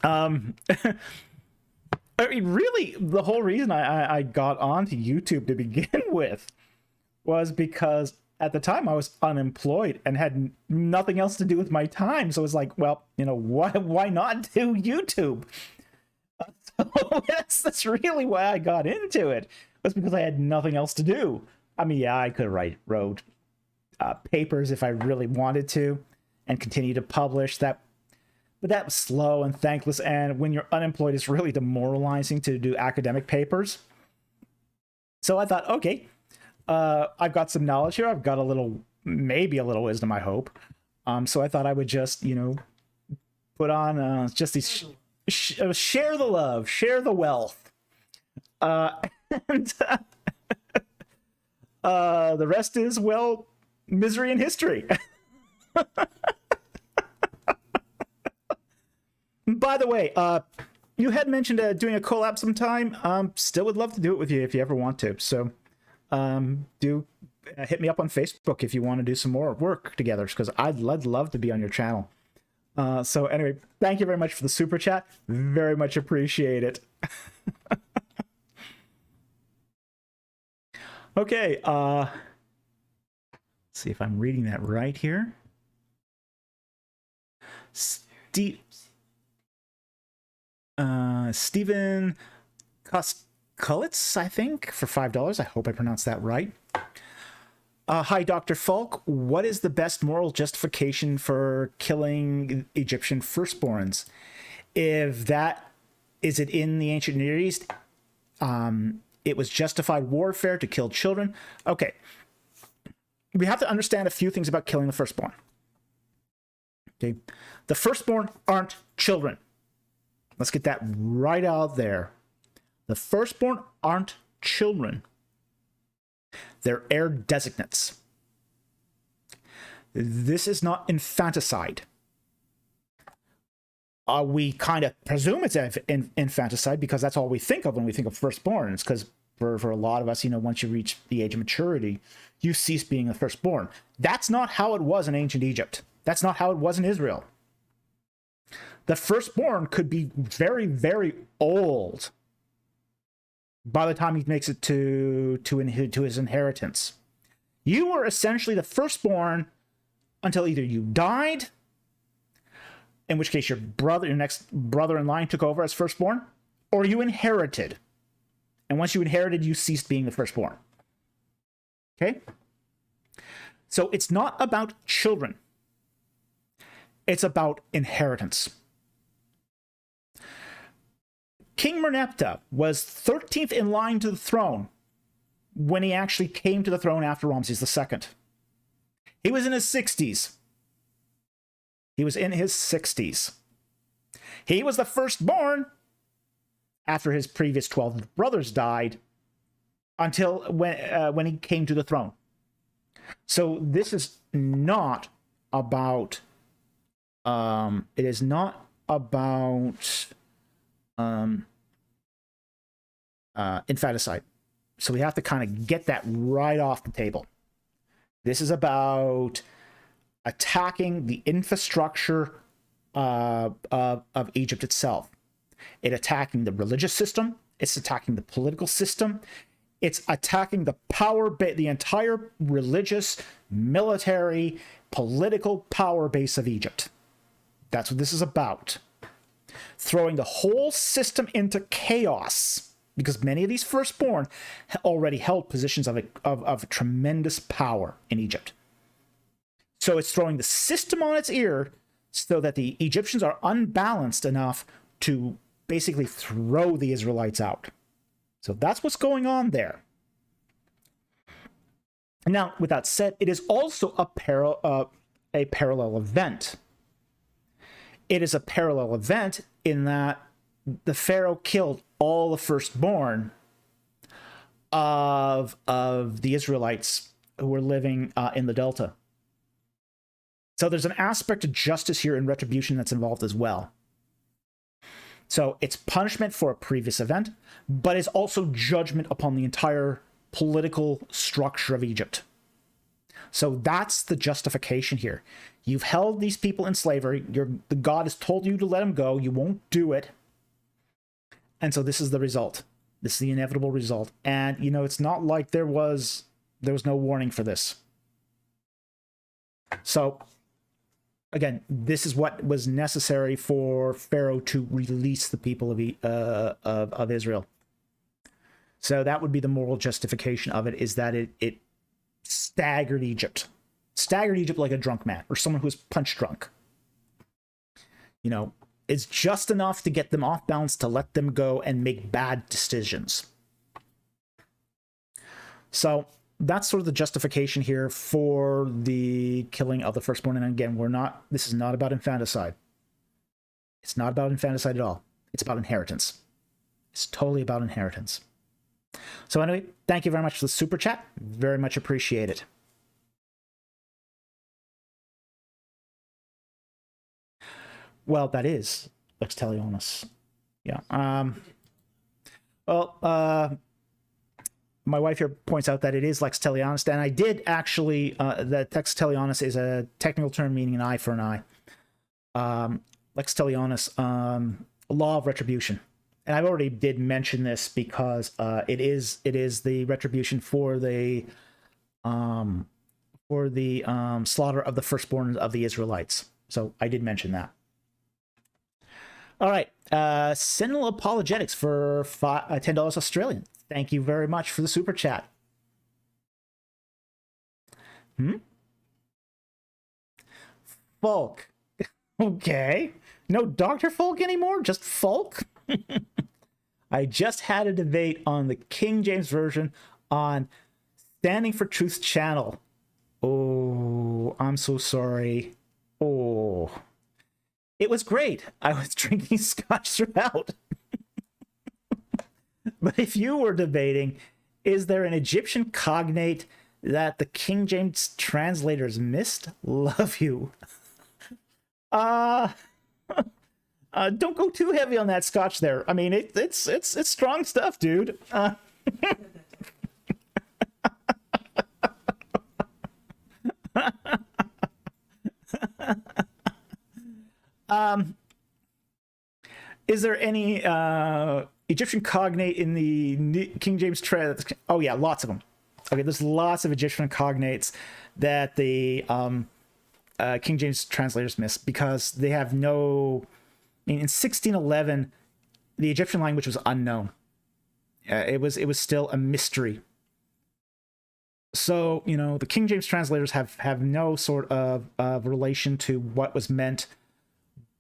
I mean, really, the whole reason I got onto YouTube to begin with was because at the time I was unemployed and had nothing else to do with my time. So it was like, well, why not do YouTube? So that's really why I got into it. Was because I had nothing else to do. I mean, yeah, I could have wrote papers if I really wanted to, and continue to publish that. But that was slow and thankless. And when you're unemployed, it's really demoralizing to do academic papers. So I thought, okay, I've got some knowledge here. I've got maybe a little wisdom, I hope. So I thought I would just, put on just these share the love, share the wealth, and the rest is, well, misery and history. By the way, you had mentioned doing a collab sometime. Still would love to do it with you if you ever want to. So do hit me up on Facebook if you want to do some more work together, because I'd love to be on your channel. So anyway, thank you very much for the super chat. Very much appreciate it. Okay, let's see if I'm reading that right here. Stephen Koskulitz, I think, for $5. I hope I pronounced that right. Hi, Dr. Falk. What is the best moral justification for killing Egyptian firstborns? Is it in the ancient Near East? It was justified warfare to kill children. Okay. We have to understand a few things about killing the firstborn. Okay. The firstborn aren't children. Let's get that right out there. The firstborn aren't children. They're heir designates. This is not infanticide. We kind of presume it's infanticide because that's all we think of when we think of firstborn. It's because for a lot of us, once you reach the age of maturity, you cease being a firstborn. That's not how it was in ancient Egypt. That's not how it was in Israel. The firstborn could be very, very old by the time he makes it to his inheritance. You were essentially the firstborn until either you died, in which case your next brother in line took over as firstborn, or you inherited. And once you inherited, you ceased being the firstborn. Okay? So it's not about children. It's about inheritance. King Merneptah was 13th in line to the throne when he actually came to the throne after Ramses II. He was in his 60s. He was in his 60s. He was the firstborn after his previous 12 brothers died until when he came to the throne. So this is not about it is not about infanticide. So we have to kind of get that right off the table. This is about attacking the infrastructure of Egypt itself. It's attacking the religious system. It's attacking the political system. It's attacking the the entire religious, military, political power base of Egypt. That's what this is about. Throwing the whole system into chaos, because many of these firstborn already held positions of tremendous power in Egypt. So it's throwing the system on its ear so that the Egyptians are unbalanced enough to basically throw the Israelites out. So that's what's going on there. Now, with that said, it is also a parallel event. It is a parallel event in that the Pharaoh killed all the firstborn of the Israelites who were living in the Delta. So there's an aspect of justice here and retribution that's involved as well. So it's punishment for a previous event, but it's also judgment upon the entire political structure of Egypt. So that's the justification here. You've held these people in slavery. The God has told you to let them go. You won't do it. And so this is the result. This is the inevitable result. And, it's not like there was There was no warning for this. So, again, this is what was necessary for Pharaoh to release the people of Israel. So that would be the moral justification of it, is that it staggered Egypt. Staggered Egypt like a drunk man, or someone who was punch drunk. You know, it's just enough to get them off balance to let them go and make bad decisions. So that's sort of the justification here for the killing of the firstborn. And again, this is not about infanticide. It's not about infanticide at all. It's about inheritance. It's totally about inheritance. So anyway, thank you very much for the super chat. Very much appreciate it. Well, that is Lex Talionis. Yeah. My wife here points out that it is Lex Talionis, and I did actually, that Lex Talionis is a technical term meaning an eye for an eye. Lex Talionis, law of retribution. And I've already did mention this because it is the retribution for the slaughter of the firstborn of the Israelites. So I did mention that. All right, Sentinel Apologetics for $10 Australian. Thank you very much for the super chat. Folk. Okay. No Dr. Folk anymore? Just Folk? I just had a debate on the King James Version on Standing for Truth channel. Oh, I'm so sorry. Oh. It was great. I was drinking scotch throughout. But if you were debating, is there an Egyptian cognate that the King James translators missed? Love you. Don't go too heavy on that scotch there. I mean, it's strong stuff, dude. Is there any Egyptian cognate in the King James Oh yeah, lots of them. Okay, there's lots of Egyptian cognates that the King James translators miss because they have no. In 1611, the Egyptian language was unknown. It was still a mystery. So the King James translators have no sort of relation to what was meant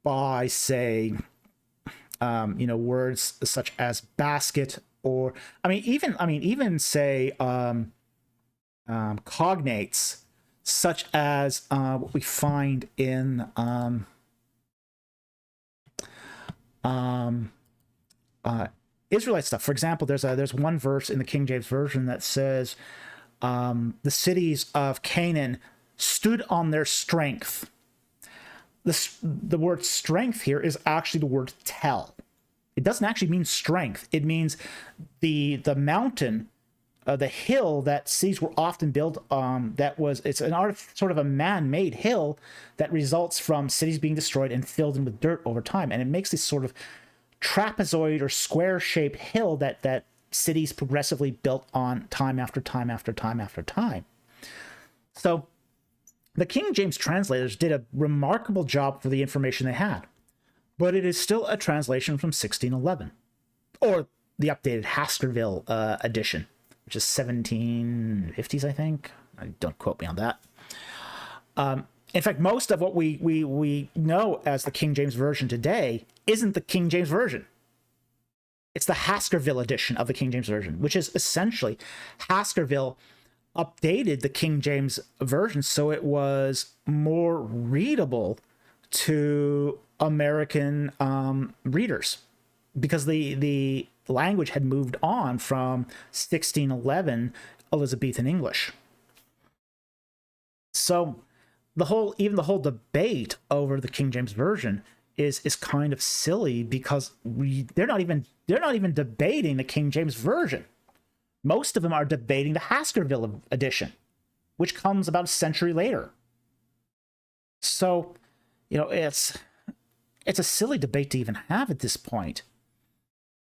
by, say, words such as basket, or even say cognates such as what we find in Israelite stuff. For example, there's one verse in the King James Version that says the cities of Canaan stood on their strength. The word strength here is actually the word tell. It doesn't actually mean strength. It means the mountain, the hill that cities were often built. It's sort of a man-made hill that results from cities being destroyed and filled in with dirt over time, and it makes this sort of trapezoid or square-shaped hill that cities progressively built on time after time after time after time. So the King James translators did a remarkable job for the information they had, but it is still a translation from 1611, or the updated Haskerville edition, which is 1750s, I think. Don't quote me on that. In fact, most of what we know as the King James Version today isn't the King James Version. It's the Haskerville edition of the King James Version, which is essentially Haskerville updated the King James Version so it was more readable to American readers, because the language had moved on from 1611 Elizabethan English. So the whole debate over the King James Version is kind of silly, because they're not even debating the King James Version. Most of them are debating the Haskerville edition, which comes about a century later. So, it's a silly debate to even have at this point,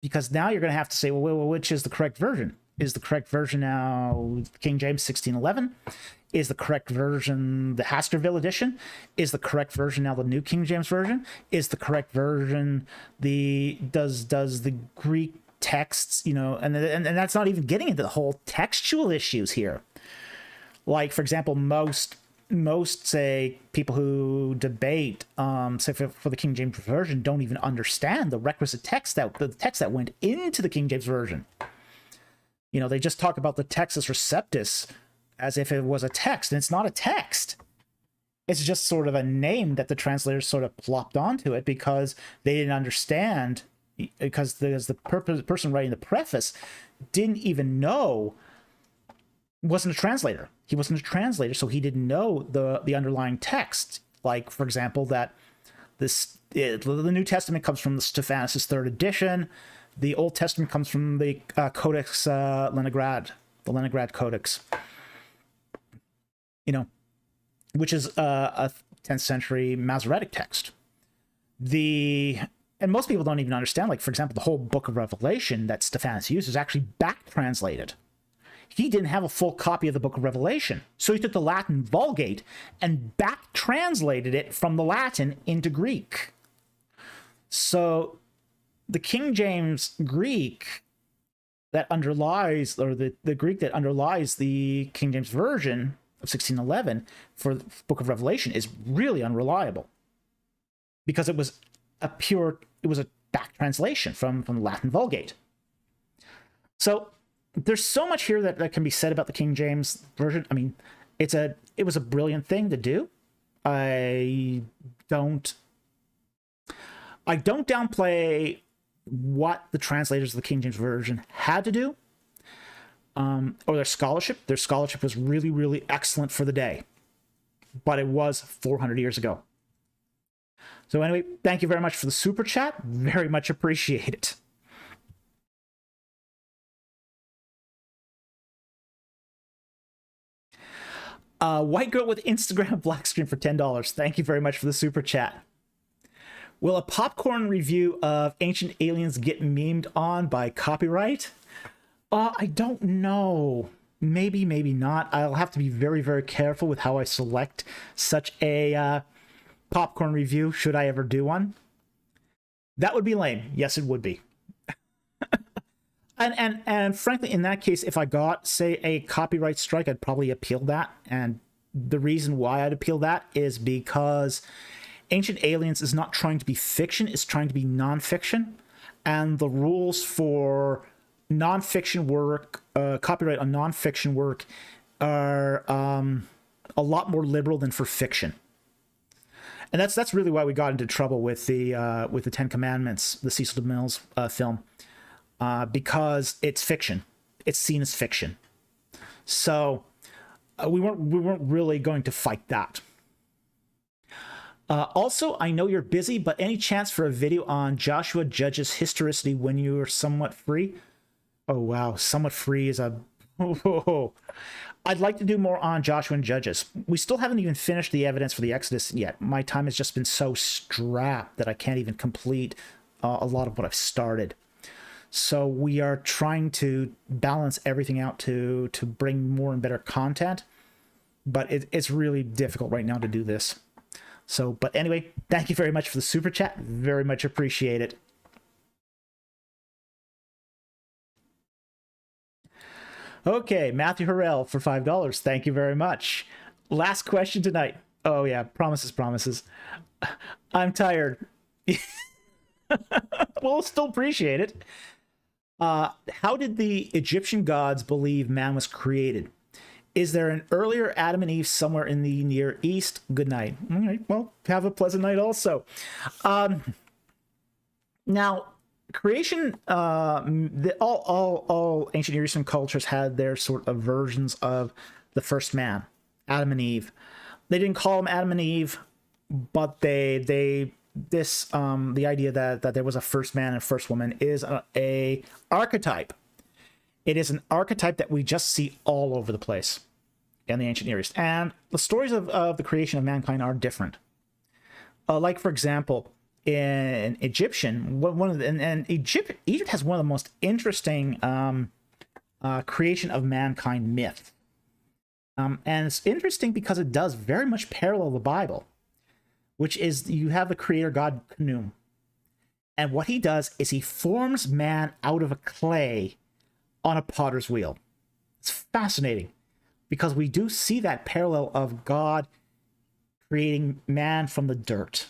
because now you're going to have to say, well, which is the correct version? Is the correct version now King James 1611? Is the correct version the Haskerville edition? Is the correct version now the New King James Version? Is the correct version does the Greek texts, you know, and that's not even getting into the whole textual issues here. Like, for example, most say people who debate say for the King James Version don't even understand the requisite text that went into the King James Version. You know, they just talk about the Textus Receptus as if it was a text, and it's not a text. It's just sort of a name that the translators sort of plopped onto it because they didn't understand, because the person writing the preface didn't even know, wasn't a translator. He wasn't a translator, so he didn't know the underlying text. Like, for example, that the New Testament comes from the Stephanus' third edition. The Old Testament comes from the Codex Leningrad, the Leningrad Codex, you know, which is a 10th century Masoretic text. And most people don't even understand, like, for example, the whole book of Revelation that Stephanus used is actually back translated. He didn't have a full copy of the book of Revelation, so he took the Latin Vulgate and back translated it from the Latin into Greek. So the King James Greek that underlies, or the Greek that underlies the King James Version of 1611 for the book of Revelation is really unreliable, because it was a back translation from the Latin Vulgate. So there's so much here that can be said about the King James Version. I mean, it was a brilliant thing to do. I don't downplay what the translators of the King James Version had to do, or their scholarship. Their scholarship was really, really excellent for the day, but it was 400 years ago. So anyway, thank you very much for the super chat. Very much appreciate it. White girl with Instagram black screen for $10. Thank you very much for the super chat. Will a popcorn review of Ancient Aliens get memed on by copyright? I don't know. Maybe, maybe not. I'll have to be very, very careful with how I select such a popcorn review, should I ever do one. That would be lame. Yes, it would be. And frankly, in that case, if I got, say, a copyright strike, I'd probably appeal that. And the reason why I'd appeal that is because Ancient Aliens is not trying to be fiction, it's trying to be nonfiction. And the rules for nonfiction work, copyright on nonfiction work, are a lot more liberal than for fiction. And that's really why we got into trouble with the Ten Commandments, the Cecil DeMille's film. Because it's fiction, it's seen as fiction. So we weren't really going to fight that. Also, I know you're busy, but any chance for a video on Joshua Judge's historicity when you're somewhat free? Oh wow, somewhat free is a. I'd like to do more on Joshua and Judges. We still haven't even finished the evidence for the Exodus yet. My time has just been so strapped that I can't even complete a lot of what I've started. So we are trying to balance everything out to bring more and better content, but it's really difficult right now to do this. So, but anyway, thank you very much for the super chat. Very much appreciate it. Okay, Matthew Harrell for $5. Thank you very much. Last question tonight. Oh yeah, promises. I'm tired. We'll still appreciate it. How did the Egyptian gods believe man was created? Is there an earlier Adam and Eve somewhere in the Near East? Good night. All right, well, have a pleasant night also. Now, creation, all ancient Near Eastern cultures had their sort of versions of the first man, Adam and Eve. They didn't call them Adam and Eve, but the idea that there was a first man and first woman is a archetype. It is an archetype that we just see all over the place in the ancient Near East. And the stories of the creation of mankind are different. Like, for example, in Egyptian, Egypt has one of the most interesting creation of mankind myth. And it's interesting because it does very much parallel the Bible, which is you have the creator god Khnum. And what he does is he forms man out of a clay on a potter's wheel. It's fascinating because we do see that parallel of God creating man from the dirt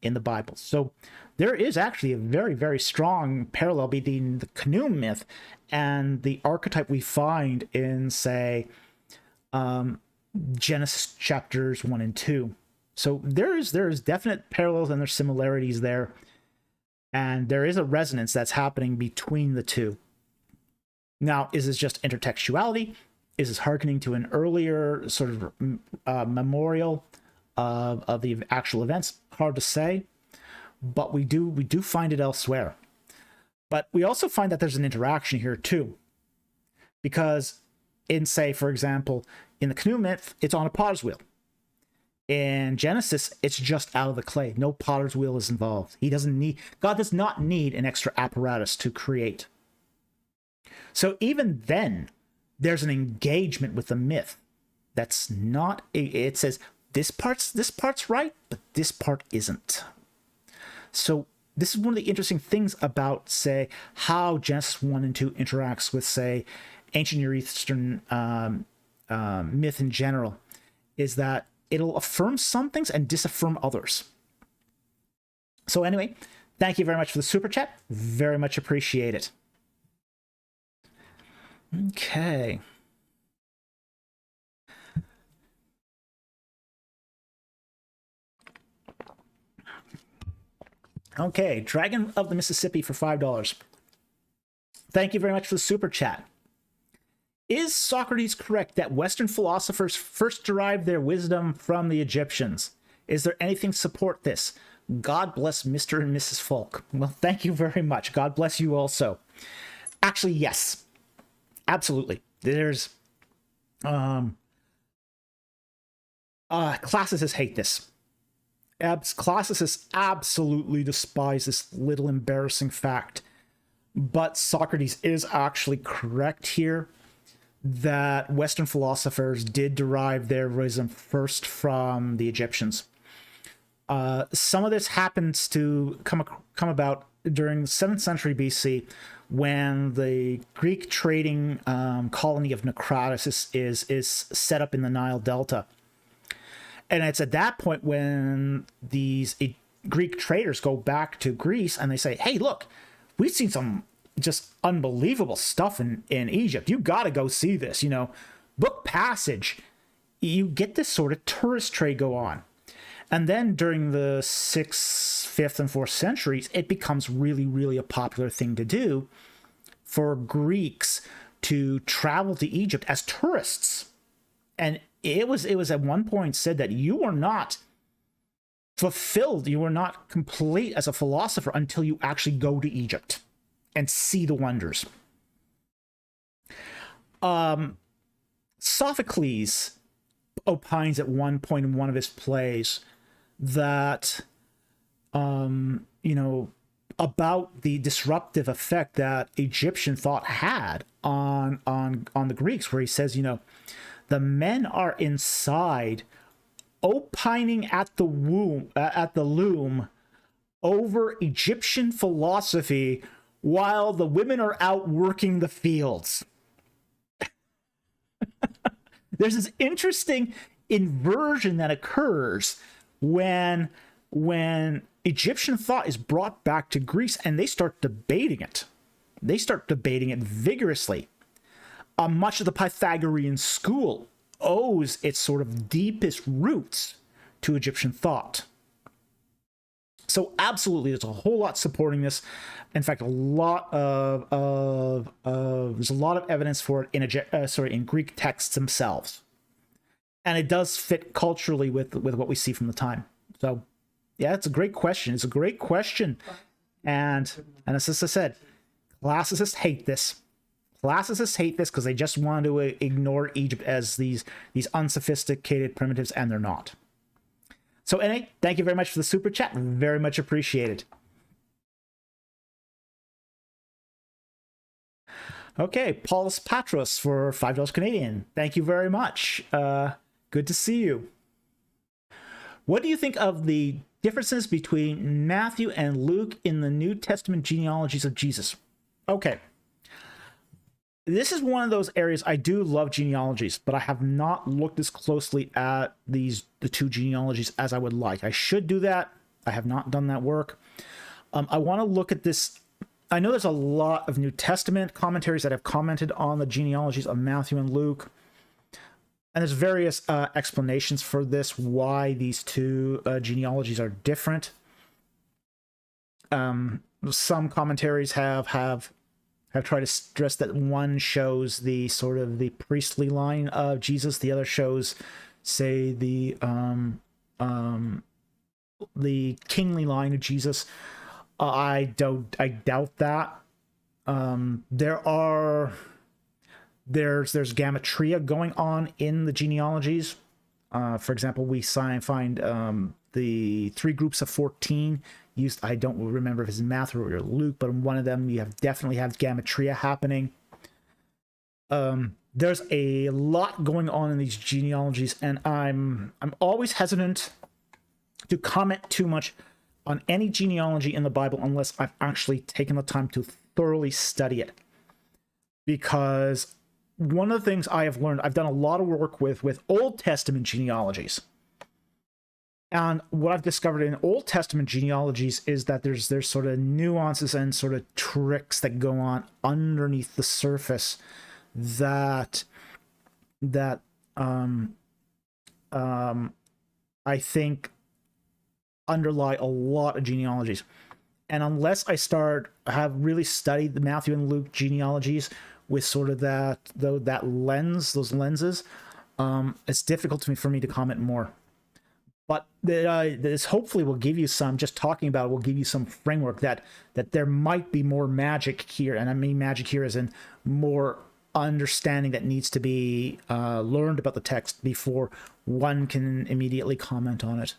in the Bible. So there is actually a very, very strong parallel between the Khnum myth and the archetype we find in, say, Genesis chapters 1 and 2. So there is definite parallels and there's similarities there. And there is a resonance that's happening between the two. Now, is this just intertextuality? Is this hearkening to an earlier sort of memorial of the actual events? Hard to say, but we do find it elsewhere. But we also find that there's an interaction here too, because in, say, for example, in the Khnum myth, it's on a potter's wheel. In Genesis, it's just out of the clay. No potter's wheel is involved. God does not need an extra apparatus to create. So even then, there's an engagement with the myth that's not, it says this part's right, but this part isn't. So this is one of the interesting things about, say, how Genesis 1 and 2 interacts with, say, ancient Near Eastern myth in general, is that it'll affirm some things and disaffirm others. So anyway, thank you very much for the super chat. Very much appreciate it. Okay. Okay, Dragon of the Mississippi for $5. Thank you very much for the super chat. Is Socrates correct that Western philosophers first derived their wisdom from the Egyptians? Is there anything to support this? God bless Mr. and Mrs. Folk. Well, thank you very much. God bless you also. Actually, yes. Absolutely. There's... classicists hate this. Classicists absolutely despise this little embarrassing fact. But Socrates is actually correct here, that Western philosophers did derive their wisdom first from the Egyptians. Some of this happens to come about during the 7th century BC, when the Greek trading colony of Naucratis is set up in the Nile Delta. And it's at that point when these Greek traders go back to Greece and they say, hey, look, we've seen some just unbelievable stuff in Egypt. You got to go see this, book passage. You get this sort of tourist trade go on. And then during the 6th, 5th, and 4th centuries, it becomes really, really a popular thing to do for Greeks to travel to Egypt as tourists. And it was at one point said that you are not fulfilled, you are not complete as a philosopher until you actually go to Egypt and see the wonders. Sophocles opines at one point in one of his plays that, about the disruptive effect that Egyptian thought had on the Greeks, where he says, the men are inside opining at the loom over Egyptian philosophy, while the women are out working the fields. There's this interesting inversion that occurs when Egyptian thought is brought back to Greece and they start debating it. They start debating it vigorously. Much of the Pythagorean school owes its sort of deepest roots to Egyptian thought. So absolutely, there's a whole lot supporting this. In fact, there's a lot of evidence for it in Greek texts themselves, and it does fit culturally with what we see from the time. So, yeah, it's a great question. It's a great question, and as I said, classicists hate this. Classicists hate this because they just want to ignore Egypt as these unsophisticated primitives, and they're not. So, NA, thank you very much for the super chat. Very much appreciated. Okay, Paulus Patros for $5 Canadian. Thank you very much. Good to see you. What do you think of the differences between Matthew and Luke in the New Testament genealogies of Jesus? Okay. This is one of those areas I do love genealogies, but I have not looked as closely at the two genealogies as I would like. I should do that. I have not done that work. I want to look at this. I know there's a lot of New Testament commentaries that have commented on the genealogies of Matthew and Luke. And there's various explanations for this, why these two genealogies are different. Some commentaries have tried to stress that one shows the sort of the priestly line of Jesus, the other shows, say, the kingly line of Jesus. I doubt that. There's gamatria going on in the genealogies. For example, we find the three groups of 14 used. I don't remember if it's Matthew or Luke, but in one of them you definitely have gamatria happening. There's a lot going on in these genealogies, and I'm always hesitant to comment too much on any genealogy in the Bible unless I've actually taken the time to thoroughly study it. Because one of the things I have learned, I've done a lot of work with Old Testament genealogies. And what I've discovered in Old Testament genealogies is that there's sort of nuances and sort of tricks that go on underneath the surface that I think underlie a lot of genealogies. And unless I have really studied the Matthew and Luke genealogies with sort of those lenses, it's difficult for me to comment more. But this hopefully will give you some, just talking about it will give you some framework that there might be more magic here. And I mean magic here as in more understanding that needs to be learned about the text before one can immediately comment on it.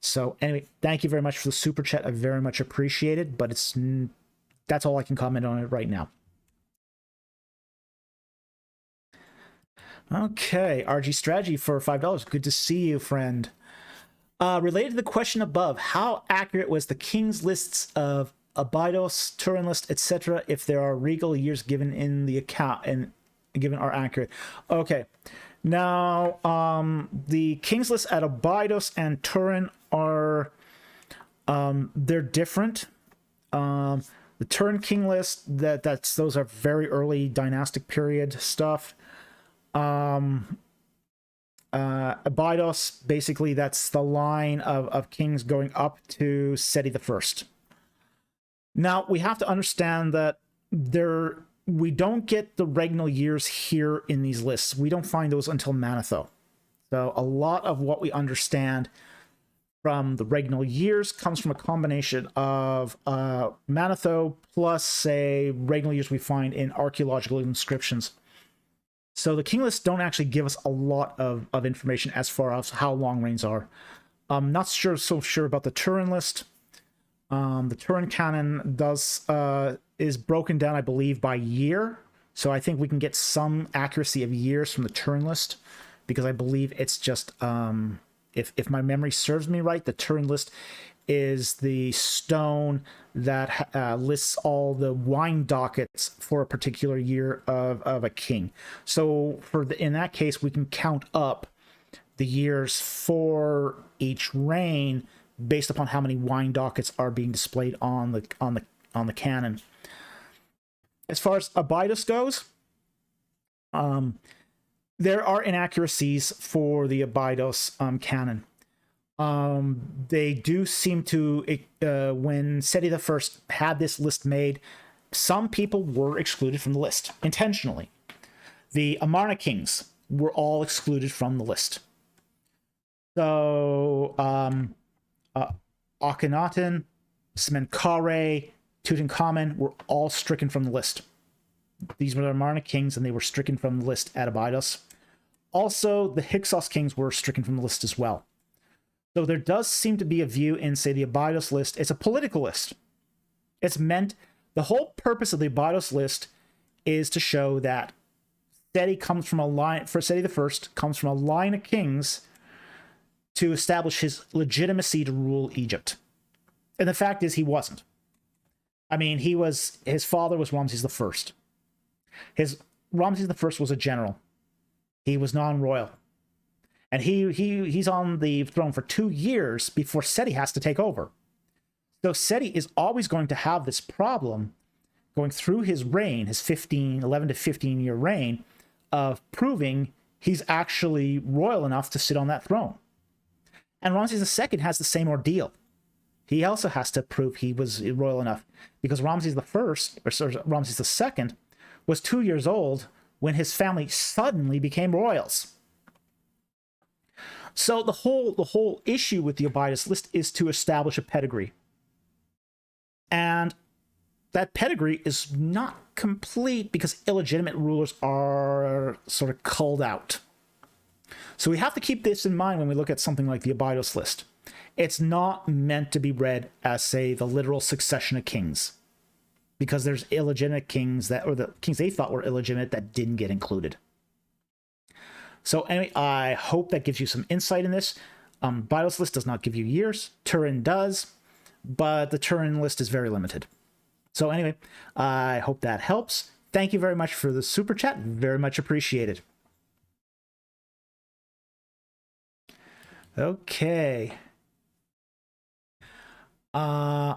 So anyway, thank you very much for the super chat. I very much appreciate it, but that's all I can comment on it right now. Okay, RG Strategy for $5. Good to see you, friend. Related to the question above, how accurate was the king's lists of Abydos, Turin list, etc. if there are regal years given in the account and given are accurate? Okay. Now, the king's lists at Abydos and Turin are they're different. The Turin king list, those are very early dynastic period stuff. Abydos, basically that's the line of kings going up to Seti the First. Now we have to understand that we don't get the regnal years here in these lists. We don't find those until Manetho. So a lot of what we understand from the regnal years comes from a combination of Manetho plus, say, regnal years we find in archaeological inscriptions. So the king lists don't actually give us a lot of information as far as how long reigns are. I'm not so sure about the Turin list. The Turin canon is broken down, I believe, by year. So I think we can get some accuracy of years from the Turin list, because I believe it's just, if my memory serves me right, the Turin list is the stone that lists all the wine dockets for a particular year of a king. So in that case, we can count up the years for each reign based upon how many wine dockets are being displayed on the canon. As far as Abydos goes, there are inaccuracies for the Abydos canon. They do seem to, when Seti the First had this list made, some people were excluded from the list intentionally. The Amarna kings were all excluded from the list. So Akhenaten, Smenkhare, Tutankhamun were all stricken from the list. These were the Amarna kings, and they were stricken from the list at Abydos. Also, the Hyksos kings were stricken from the list as well. So there does seem to be a view in, say, the Abydos list. It's a political list. It's meant, the whole purpose of the Abydos list is to show that Seti comes from a line, for Seti the First comes from a line of kings to establish his legitimacy to rule Egypt. And the fact is, he wasn't. I mean, his father was Ramses the First. Ramses the First was a general. He was non-royal. And he's on the throne for 2 years before Seti has to take over. So Seti is always going to have this problem going through his reign, his 11 to 15 year reign, of proving he's actually royal enough to sit on that throne. And Ramses II has the same ordeal. He also has to prove he was royal enough, because Ramses II was 2 years old when his family suddenly became royals. So the whole issue with the Abidos list is to establish a pedigree. And that pedigree is not complete because illegitimate rulers are sort of culled out. So we have to keep this in mind when we look at something like the Abidos list. It's not meant to be read as, say, the literal succession of kings, because there's illegitimate kings or the kings they thought were illegitimate that didn't get included. So anyway, I hope that gives you some insight in this. Abidos list does not give you years. Turin does, but the Turin list is very limited. So anyway, I hope that helps. Thank you very much for the super chat. Very much appreciated. Okay. I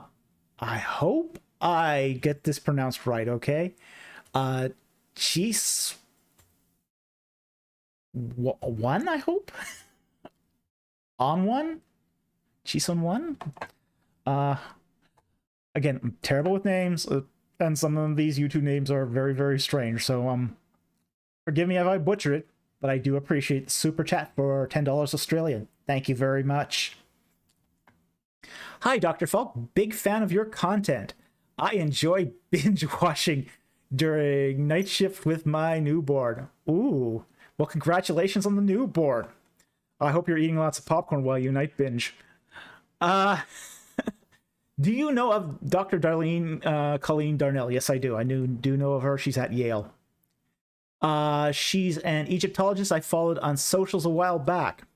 hope I get this pronounced right, okay? Cheese one, I hope? On one? Cheese on one? Again, I'm terrible with names, and some of these YouTube names are very, very strange, so forgive me if I butcher it, but I do appreciate the super chat for $10 Australian. Thank you very much. Hi, Dr. Falk. Big fan of your content. I enjoy binge watching during night shift with my newborn. Ooh, well, congratulations on the newborn. I hope you're eating lots of popcorn while you night binge. Do you know of Dr. Colleen Darnell? Yes, I do. I do know of her. She's at Yale. She's an Egyptologist I followed on socials a while back.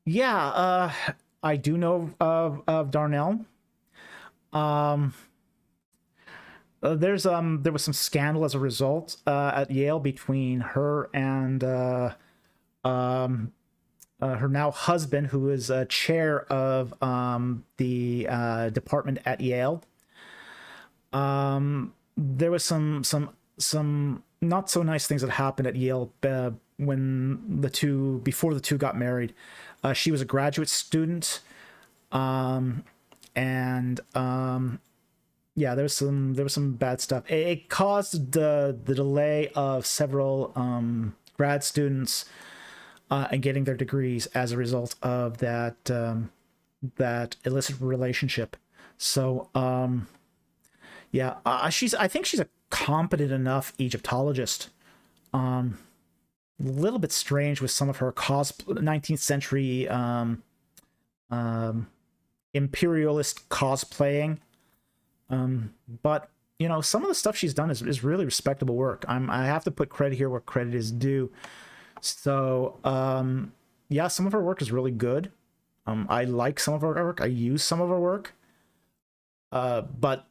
Yeah, I do know of Darnell. There was some scandal as a result at Yale between her and her now husband, who is a chair of the department at Yale. There was some not so nice things that happened at Yale before the two got married. She was a graduate student, yeah, there was some bad stuff. It caused the delay of several grad students and getting their degrees as a result of that illicit relationship. So yeah, I think she's a competent enough Egyptologist. A little bit strange with some of her 19th century imperialist cosplaying, but you know, some of the stuff she's done is really respectable work. I have to put credit here where credit is due. So yeah, some of her work is really good. I like some of her work. I use some of her work, but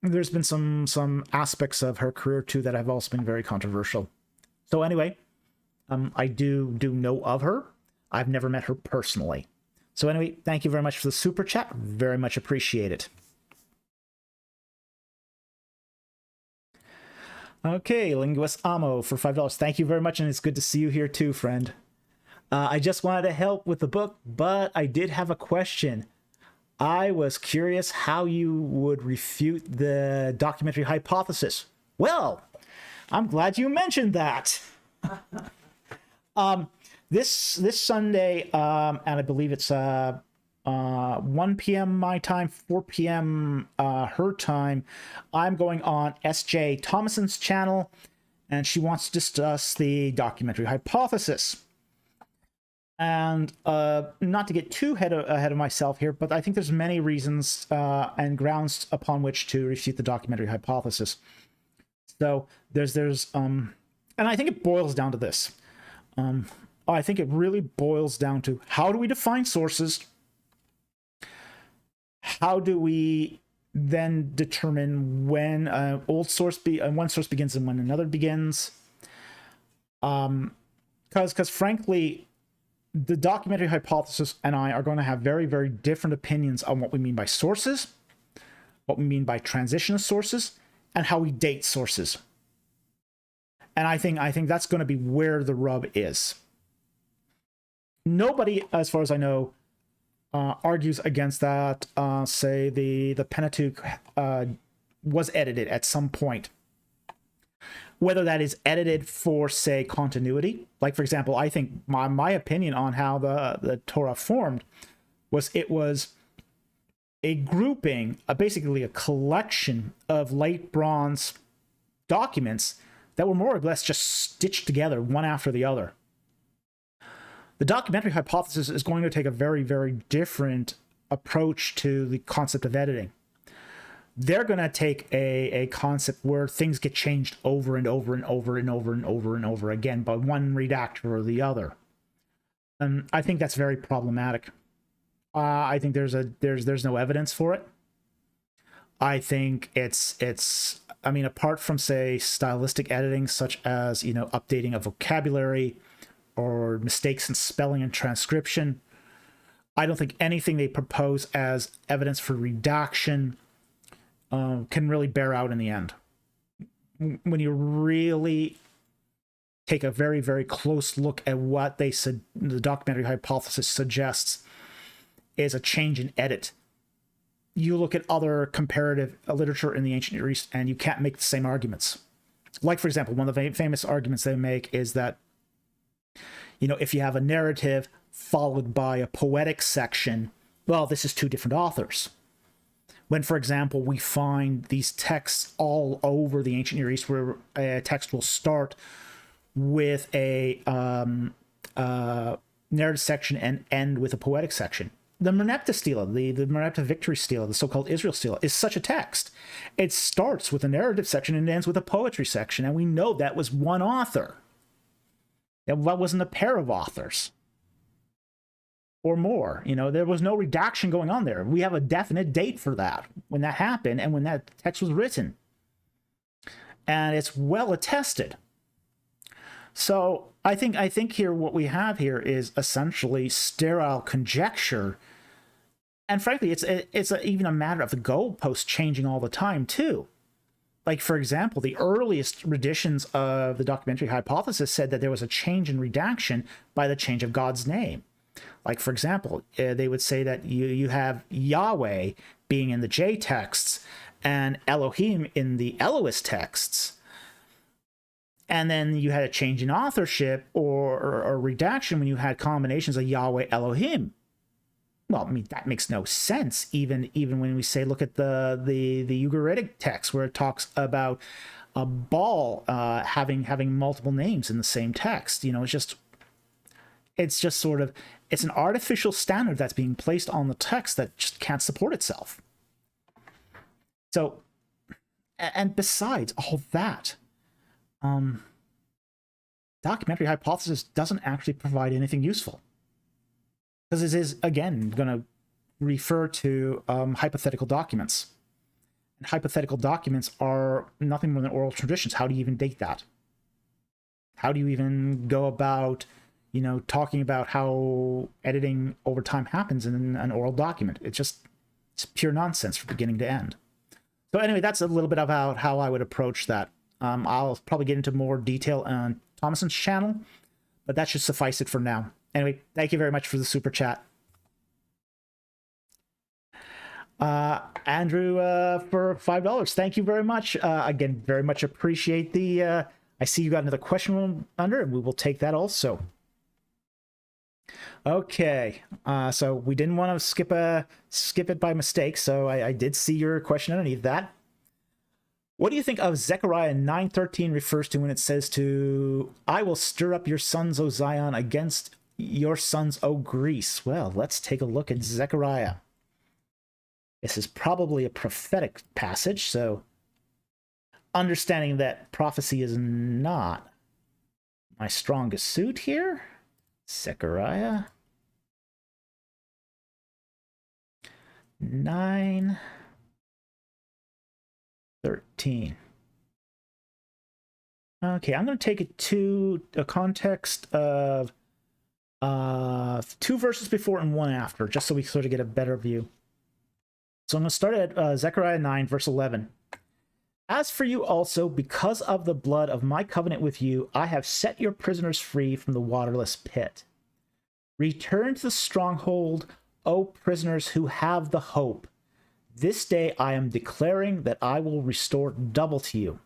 there's been some aspects of her career too that have also been very controversial. So anyway, I do know of her. I've never met her personally. So anyway, thank you very much for the super chat. Very much appreciate it. Okay, Linguist Amo for $5. Thank you very much, and it's good to see you here too, friend. I just wanted to help with the book, but I did have a question. I was curious how you would refute the documentary hypothesis. Well, I'm glad you mentioned that. This Sunday, and I believe it's 1 p.m. my time, 4 p.m. Her time, I'm going on S.J. Thomason's channel, and she wants to discuss the documentary hypothesis. And not to get too ahead of myself here, but I think there's many reasons and grounds upon which to refute the documentary hypothesis. So and I think it boils down to this. I think it really boils down to, how do we define sources? How do we then determine when one source begins and when another begins? Because frankly, the documentary hypothesis and I are going to have very, very different opinions on what we mean by sources, what we mean by transition sources, and how we date sources. And I think that's going to be where the rub is. Nobody, as far as I know, argues against that. Say the Pentateuch was edited at some point. Whether that is edited for, say, continuity. Like, for example, I think my opinion on how the Torah formed was it was a grouping, basically a collection of late bronze documents that were more or less just stitched together one after the other. The documentary hypothesis is going to take a very, very different approach to the concept of editing. They're going to take a concept where things get changed over and over and over and over and over and over again by one redactor or the other. And I think that's very problematic. I think there's no evidence for it. I think it's I mean, apart from, say, stylistic editing, such as, updating of vocabulary or mistakes in spelling and transcription, I don't think anything they propose as evidence for redaction can really bear out in the end. When you really take a very, very close look at what they said, the documentary hypothesis suggests is a change in edit. You look at other comparative literature in the ancient Near East, and you can't make the same arguments. Like, for example, one of the famous arguments they make is that, if you have a narrative followed by a poetic section, well, this is two different authors. When, for example, we find these texts all over the ancient Near East where a text will start with a narrative section and end with a poetic section. The Merneptah Stele, the Merneptah victory stele, the so-called Israel stele, is such a text. It starts with a narrative section and ends with a poetry section, and we know that was one author. That wasn't a pair of authors or more. There was no redaction going on there. We have a definite date for that, when that happened and when that text was written. And it's well attested. So I think here what we have here is essentially sterile conjecture. And frankly, it's even a matter of the goalposts changing all the time, too. Like, for example, the earliest renditions of the documentary hypothesis said that there was a change in redaction by the change of God's name. Like, for example, they would say that you have Yahweh being in the J texts and Elohim in the Elohist texts. And then you had a change in authorship or redaction when you had combinations of Yahweh, Elohim. Well, I mean, that makes no sense. Even when we say, look at the Ugaritic text where it talks about a Baal having multiple names in the same text. It's just sort of, it's an artificial standard that's being placed on the text that just can't support itself. So, and besides all that, documentary hypothesis doesn't actually provide anything useful, because it is, again, going to refer to hypothetical documents. And hypothetical documents are nothing more than oral traditions. How do you even date that? How do you even go about, talking about how editing over time happens in an oral document? It's pure nonsense from beginning to end. So anyway, that's a little bit about how I would approach that. I'll probably get into more detail on Thomason's channel, but that should suffice it for now. Anyway, thank you very much for the super chat. Andrew, for $5. Thank you very much. Again, very much appreciate the... I see you got another question under, and we will take that also. Okay, so we didn't want to skip it by mistake, so I did see your question underneath that. What do you think of Zechariah 9:13 refers to when it says to, I will stir up your sons, O Zion, against your sons, O Greece. Well, let's take a look at Zechariah. This is probably a prophetic passage, so understanding that prophecy is not my strongest suit here. Zechariah 9:13. Okay, I'm going to take it to a context of 2 verses before and 1 after, just so we sort of get a better view. So I'm going to start at Zechariah 9, verse 11. As for you also, because of the blood of my covenant with you, I have set your prisoners free from the waterless pit. Return to the stronghold, O prisoners who have the hope. This day I am declaring that I will restore double to you.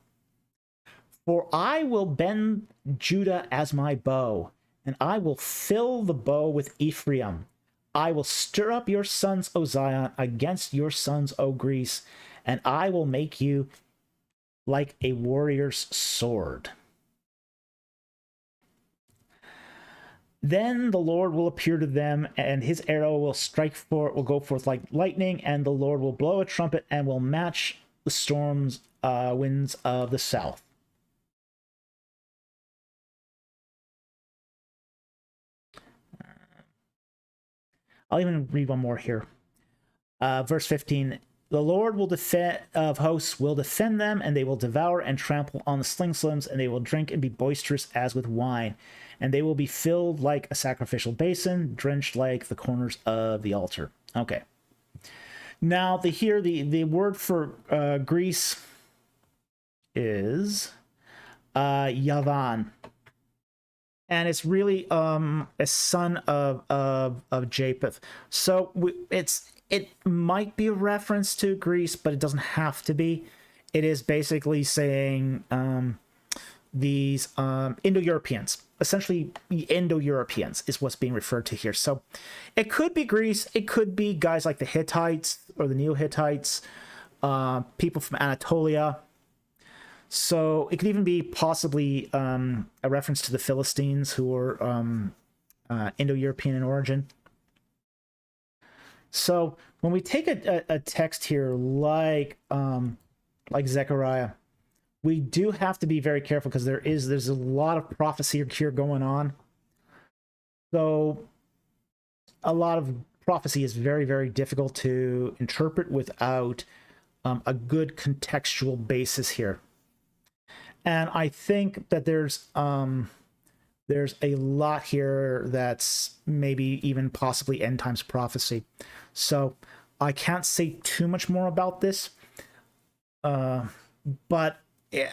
For I will bend Judah as my bow, and I will fill the bow with Ephraim. I will stir up your sons, O Zion, against your sons, O Greece, and I will make you like a warrior's sword. Then the Lord will appear to them, and his arrow will go forth like lightning, and the Lord will blow a trumpet and will match the storms winds of the south. I'll even read one more here. Verse 15. The Lord will of hosts will defend them, and they will devour and trample on the slingslams, and they will drink and be boisterous as with wine, and they will be filled like a sacrificial basin, drenched like the corners of the altar. Okay. Now the word for Greece is Yavan, and it's really a son of Japheth. So it might be a reference to Greece, but it doesn't have to be. It is basically saying these Indo-Europeans, essentially Indo-Europeans is what's being referred to here. So it could be Greece. It could be guys like the Hittites or the Neo-Hittites, people from Anatolia. So it could even be possibly a reference to the Philistines, who were Indo-European in origin. So when we take a text here like Zechariah, we do have to be very careful, because there's a lot of prophecy here going on. So a lot of prophecy is very, very difficult to interpret without a good contextual basis here. And I think that there's a lot here that's maybe even possibly end times prophecy. So I can't say too much more about this, but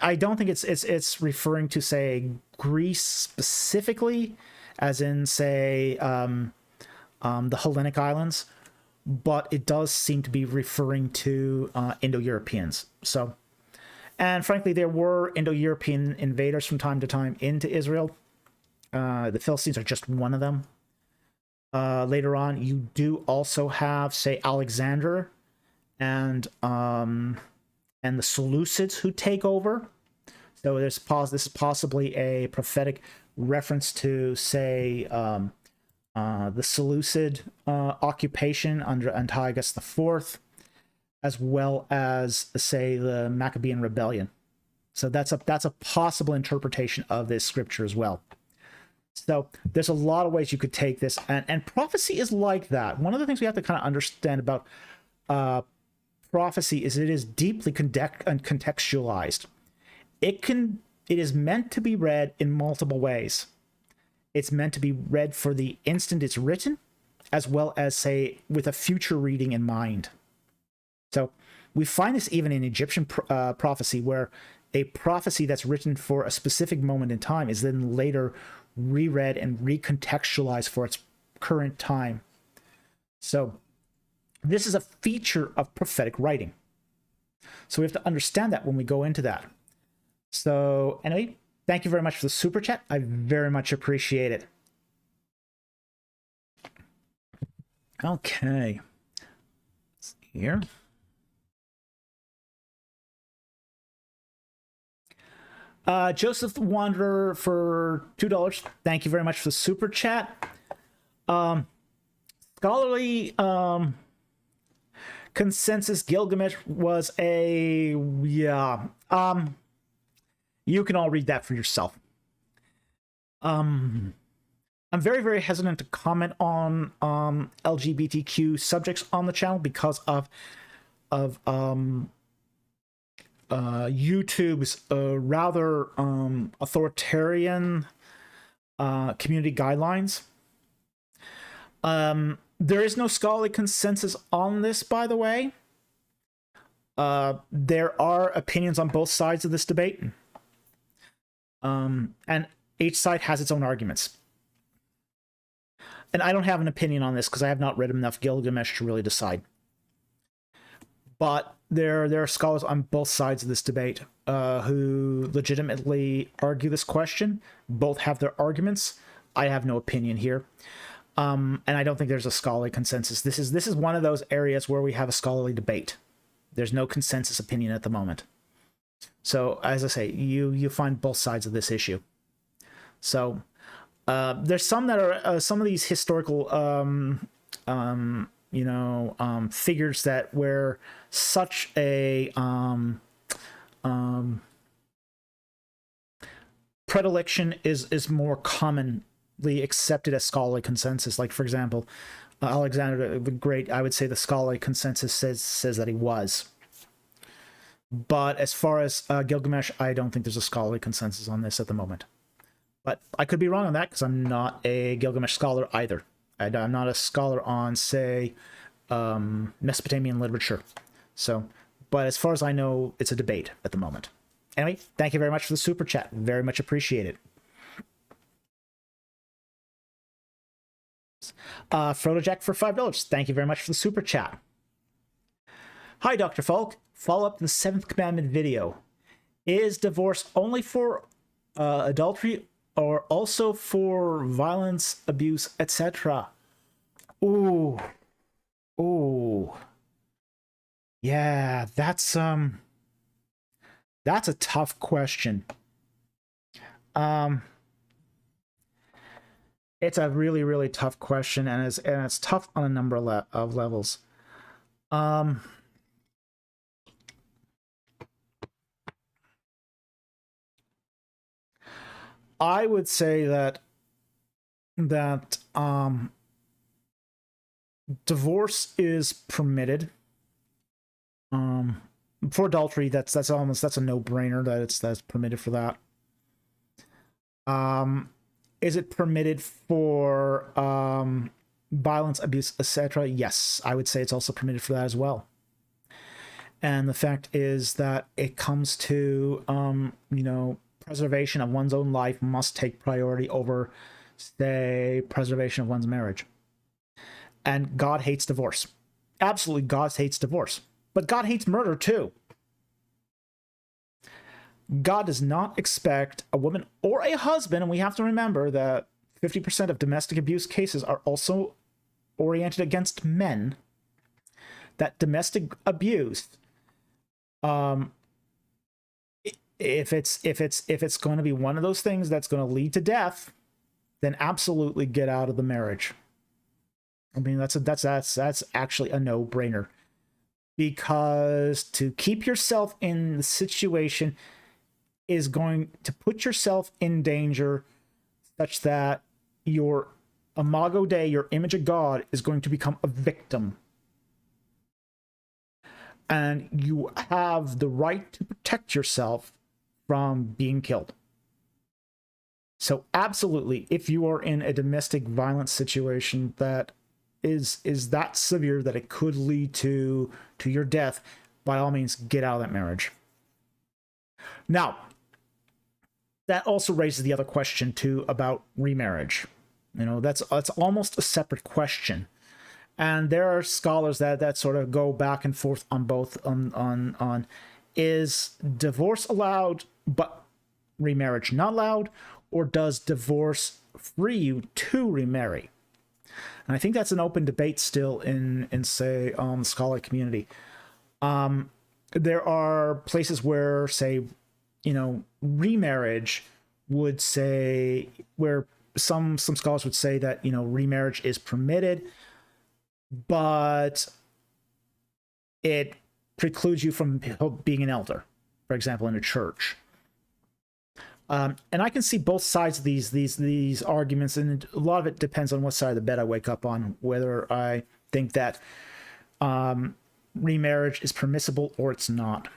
I don't think it's referring to, say, Greece specifically, as in, say, the Hellenic islands, but it does seem to be referring to Indo-Europeans. So, and frankly, there were Indo-European invaders from time to time into Israel. The Philistines are just one of them. Later on, you do also have, say, Alexander and the Seleucids who take over. So this is possibly a prophetic reference to, say, the Seleucid occupation under Antiochus IV, as well as, say, the Maccabean rebellion. So that's a possible interpretation of this scripture as well. So there's a lot of ways you could take this, and prophecy is like that. One of the things we have to kind of understand about prophecy is it is deeply contextualized. It is meant to be read in multiple ways. It's meant to be read for the instant it's written, as well as, say, with a future reading in mind. So we find this even in Egyptian prophecy, where a prophecy that's written for a specific moment in time is then later reread and recontextualized for its current time. So this is a feature of prophetic writing. So we have to understand that when we go into that. So anyway, thank you very much for the super chat. I very much appreciate it. Okay. Let's see here. Joseph the Wanderer for $2. Thank you very much for the super chat. Scholarly consensus, Gilgamesh was a, yeah. You can all read that for yourself. I'm very, very hesitant to comment on LGBTQ subjects on the channel because of YouTube's rather authoritarian community guidelines. There is no scholarly consensus on this, by the way. There are opinions on both sides of this debate. And each side has its own arguments. And I don't have an opinion on this because I have not read enough Gilgamesh to really decide. But there are scholars on both sides of this debate who legitimately argue this question. Both have their arguments. I have no opinion here. And I don't think there's a scholarly consensus. This is one of those areas where we have a scholarly debate. There's no consensus opinion at the moment. So, as I say, you find both sides of this issue. So, there's some that are some of these historical figures that where such a predilection is more commonly accepted as scholarly consensus. Like, for example, Alexander the Great, I would say the scholarly consensus says that he was. But as far as Gilgamesh, I don't think there's a scholarly consensus on this at the moment. But I could be wrong on that because I'm not a Gilgamesh scholar either. I'm not a scholar on, say, Mesopotamian literature. So, but as far as I know, it's a debate at the moment. Anyway, thank you very much for the super chat. Very much appreciated. Frodojack for $5. Thank you very much for the super chat. Hi, Dr. Falk. Follow up the 7th commandment video. Is divorce only for adultery or also for violence, abuse, etc.? Ooh. Yeah, that's a tough question. It's a really, really tough question, and it's tough on a number of levels. I would say that divorce is permitted. For adultery, that's a no-brainer that's permitted for that. Is it permitted for violence, abuse, etc.? Yes, I would say it's also permitted for that as well. And the fact is that it comes to preservation of one's own life must take priority over, say, preservation of one's marriage. And God hates divorce. Absolutely, God hates divorce. But God hates murder too. God does not expect a woman or a husband, and we have to remember that 50% of domestic abuse cases are also oriented against men, that domestic abuse, if it's going to be one of those things that's going to lead to death, then absolutely get out of the marriage. I mean, that's actually a no-brainer, because to keep yourself in the situation is going to put yourself in danger such that your imago Dei, your image of God, is going to become a victim. And you have the right to protect yourself from being killed. So absolutely, if you are in a domestic violence situation that is that severe that it could lead to your death, by all means, get out of that marriage. Now, that also raises the other question too about remarriage. That's almost a separate question. And there are scholars that sort of go back and forth on both on is divorce allowed but remarriage not allowed, or does divorce free you to remarry? And I think that's an open debate still in say the scholarly community. There are places where, say, remarriage would say where some scholars would say that, remarriage is permitted, but it precludes you from being an elder, for example, in a church. And I can see both sides of these arguments, and a lot of it depends on what side of the bed I wake up on, whether I think that remarriage is permissible or it's not.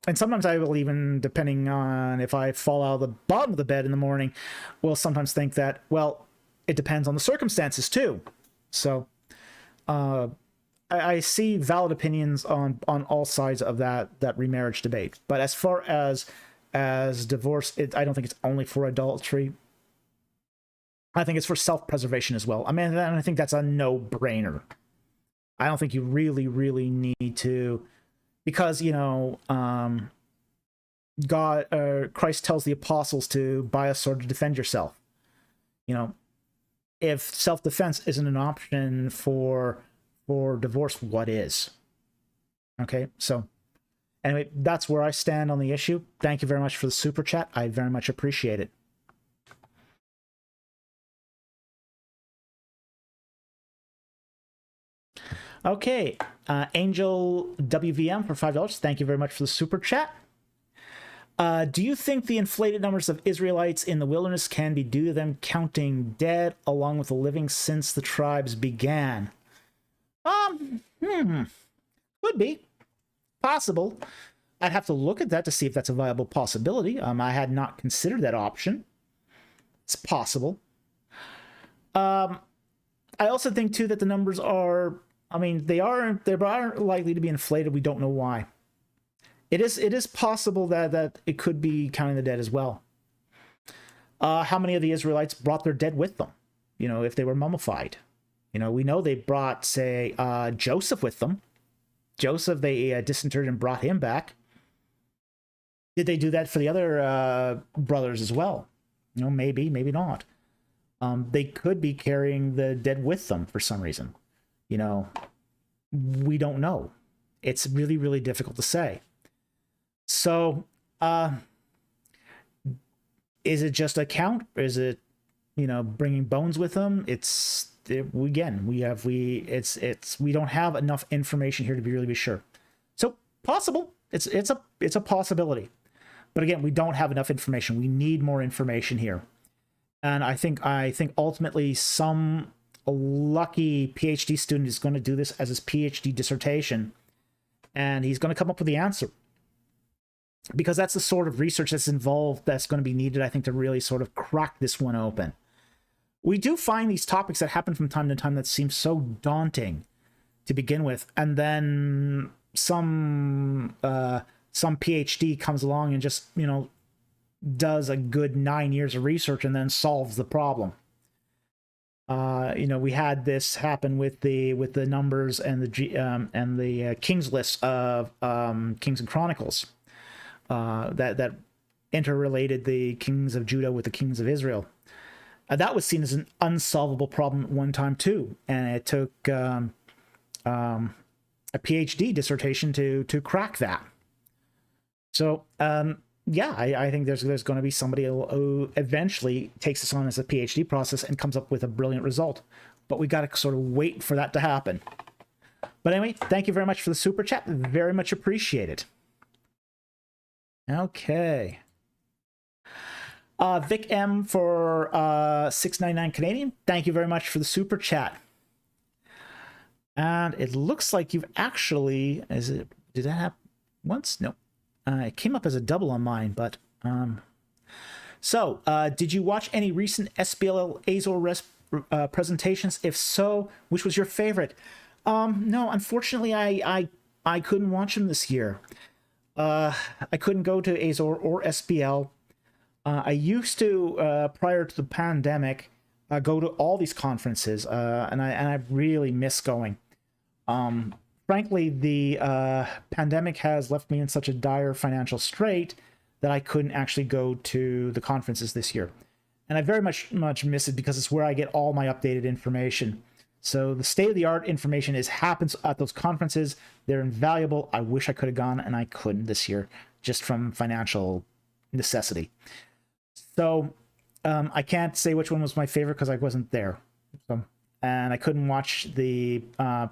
And sometimes I will even, depending on if I fall out of the bottom of the bed in the morning, will sometimes think that, well, it depends on the circumstances too. So I see valid opinions on all sides of that remarriage debate. But as far as divorce, I don't think it's only for adultery. I think it's for self-preservation as well. I mean, I think that's a no-brainer. I don't think you really, really need to, because, Christ tells the apostles to buy a sword to defend yourself. If self-defense isn't an option for divorce, what is? Okay, so anyway, that's where I stand on the issue. Thank you very much for the super chat. I very much appreciate it. Okay, Angel WVM for $5. Thank you very much for the super chat. Do you think the inflated numbers of Israelites in the wilderness can be due to them counting dead along with the living since the tribes began? Could be. Possible. I'd have to look at that to see if that's a viable possibility. I had not considered that option. It's possible. I also think, too, that the numbers are, they are likely to be inflated. We don't know why. It is possible that it could be counting the dead as well. How many of the Israelites brought their dead with them? If they were mummified. We know they brought, say, Joseph with them. Joseph, they disinterred and brought him back. Did they do that for the other brothers as well? Maybe, maybe not. They could be carrying the dead with them for some reason. We don't know. It's really, really difficult to say. So, is it just a count? Or is it, bringing bones with them? We don't have enough information here to really be sure. So possible. It's a possibility. But again, we don't have enough information. We need more information here. And I think ultimately some lucky PhD student is going to do this as his PhD dissertation, and he's going to come up with the answer. Because that's the sort of research that's involved, that's going to be needed, I think, to really sort of crack this one open. We do find these topics that happen from time to time that seem so daunting to begin with, and then some PhD comes along and just, does a good 9 years of research and then solves the problem. We had this happen with the numbers and the Kings list of Kings and Chronicles. That interrelated the kings of Judah with the kings of Israel. That was seen as an unsolvable problem at one time too, and it took a PhD dissertation to crack that. So I think there's going to be somebody who eventually takes this on as a PhD process and comes up with a brilliant result. But we got to sort of wait for that to happen. But anyway, thank you very much for the super chat. Very much appreciated. Okay. Vic M for $6.99 Canadian. Thank you very much for the super chat. And it looks like you've actually, did that happen once? No. It came up as a double on mine, but so did you watch any recent SPL Azor presentations? If so, which was your favorite? No, unfortunately, I couldn't watch them this year. I couldn't go to Azor or SPL. I used to, prior to the pandemic, go to all these conferences, and I really miss going. Frankly, the pandemic has left me in such a dire financial strait that I couldn't actually go to the conferences this year. And I very much miss it because it's where I get all my updated information. So the state-of-the-art information happens at those conferences. They're invaluable. I wish I could have gone, and I couldn't this year, just from financial necessity. So I can't say which one was my favorite because I wasn't there. So, and I couldn't watch the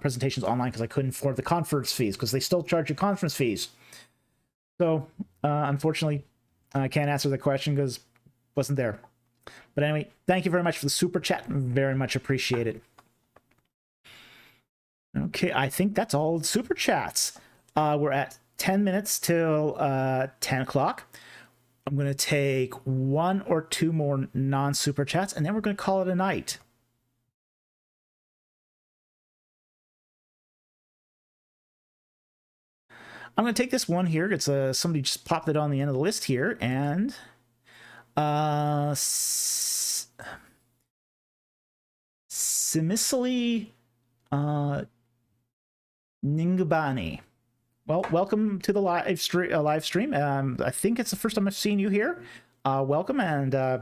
presentations online because I couldn't afford the conference fees because they still charge you conference fees. So, unfortunately, I can't answer the question because wasn't there. But anyway, thank you very much for the super chat. Very much appreciated. Okay, I think that's all the super chats. We're at 10 minutes till 10 o'clock. I'm going to take one or two more non-super chats, and then we're going to call it a night. I'm going to take this one here. It's somebody just popped it on the end of the list here, and Simisili Ningabani. Well, welcome to the live stream. I think it's the first time I've seen you here. Welcome, and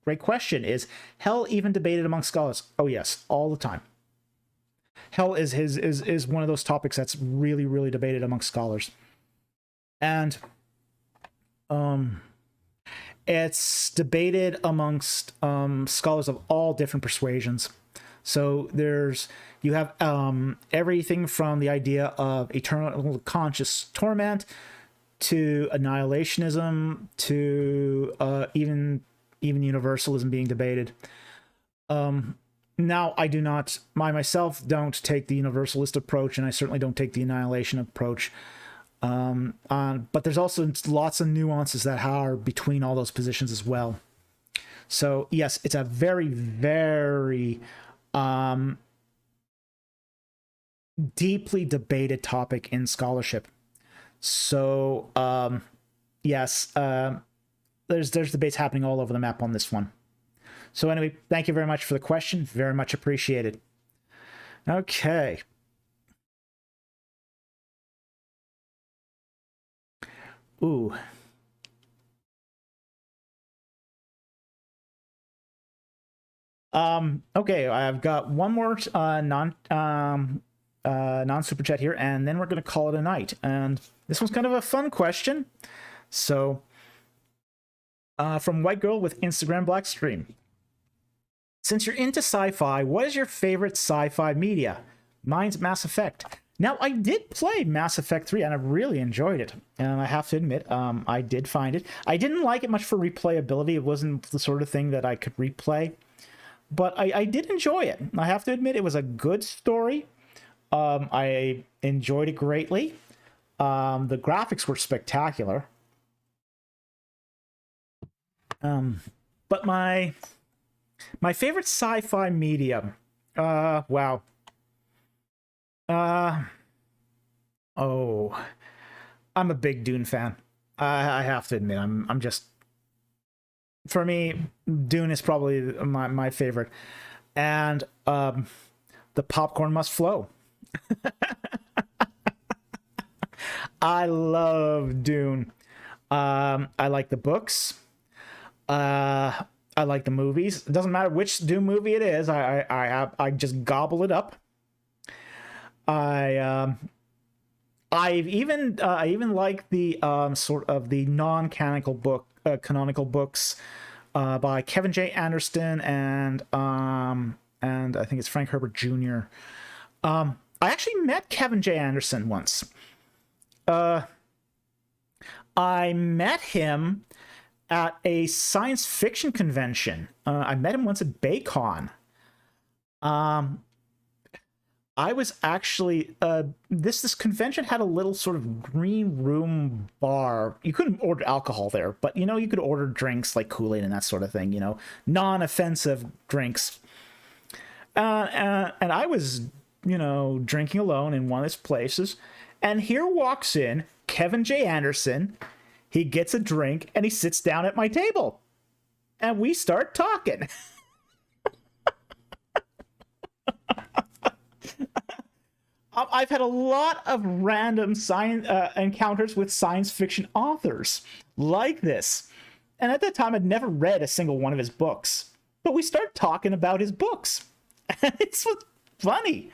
great question. Is hell even debated among scholars? Oh yes, all the time. Hell is one of those topics that's really, really debated among scholars, and it's debated amongst scholars of all different persuasions. So you have everything from the idea of eternal conscious torment to annihilationism to even universalism being debated. Now, I myself don't take the universalist approach, and I certainly don't take the annihilation approach. But there's also lots of nuances that are between all those positions as well. So yes, it's a very, very deeply debated topic in scholarship. So yes, there's debates happening all over the map on this one. So anyway, thank you very much for the question. Very much appreciated. Okay. Ooh. Okay, I've got one more non-super chat here, and then we're going to call it a night. And this one's kind of a fun question. So, from White Girl with Instagram Blackstream. Since you're into sci-fi, what is your favorite sci-fi media? Mine's Mass Effect. Now, I did play Mass Effect 3, and I really enjoyed it. And I have to admit, I did find it. I didn't like it much for replayability. It wasn't the sort of thing that I could replay. But I did enjoy it. I have to admit, it was a good story. I enjoyed it greatly. The graphics were spectacular. But my favorite sci-fi medium, wow. Oh, I'm a big Dune fan. I have to admit, I'm just, for me, Dune is probably my favorite, and the popcorn must flow. I love Dune. I like the books. I like the movies. It doesn't matter which Dune movie it is. I just gobble it up. I even like the sort of the non-canonical canonical books by Kevin J. Anderson and I think it's Frank Herbert Jr. I actually met Kevin J. Anderson once. I met him at a science fiction convention. I met him once at BayCon. I was actually this convention had a little sort of green room bar. You couldn't order alcohol there, but you could order drinks like Kool-Aid and that sort of thing. Non-offensive drinks. And I was drinking alone in one of his places, and here walks in Kevin J. Anderson. He gets a drink and he sits down at my table, and we start talking. I've had a lot of random science encounters with science fiction authors like this, and at that time I'd never read a single one of his books, but we start talking about his books, and it's funny.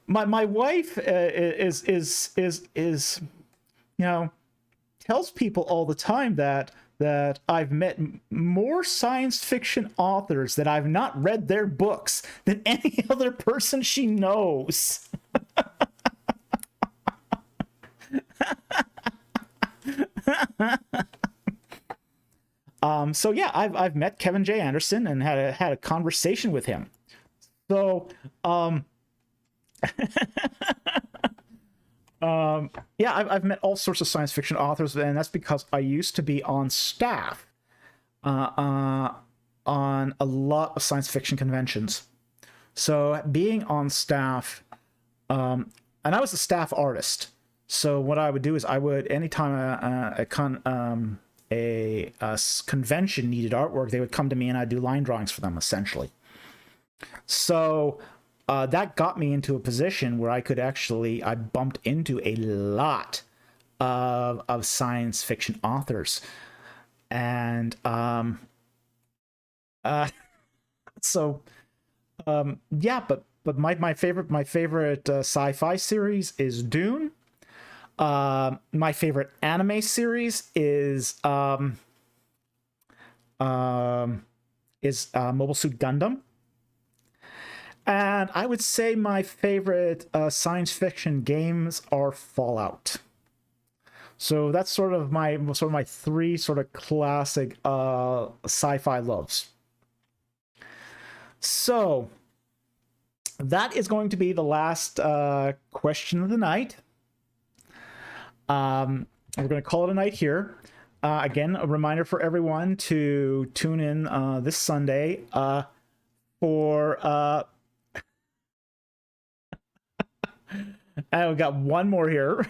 My wife is tells people all the time that that I've met more science fiction authors that I've not read their books than any other person she knows. So yeah, I've met Kevin J. Anderson and had a conversation with him. So yeah, I've met all sorts of science fiction authors, and that's because I used to be on staff on a lot of science fiction conventions. So being on staff, and I was a staff artist. So what I would do is I would, anytime a convention needed artwork, they would come to me and I'd do line drawings for them, essentially. So that got me into a position where I bumped into a lot of science fiction authors. And yeah, but my favorite sci-fi series is Dune. My favorite anime series is Mobile Suit Gundam. And I would say my favorite science fiction games are Fallout. So that's sort of my three sort of classic sci-fi loves. So that is going to be the last question of the night. We're going to call it a night here. Again, a reminder for everyone to tune in this Sunday for... and we got one more here.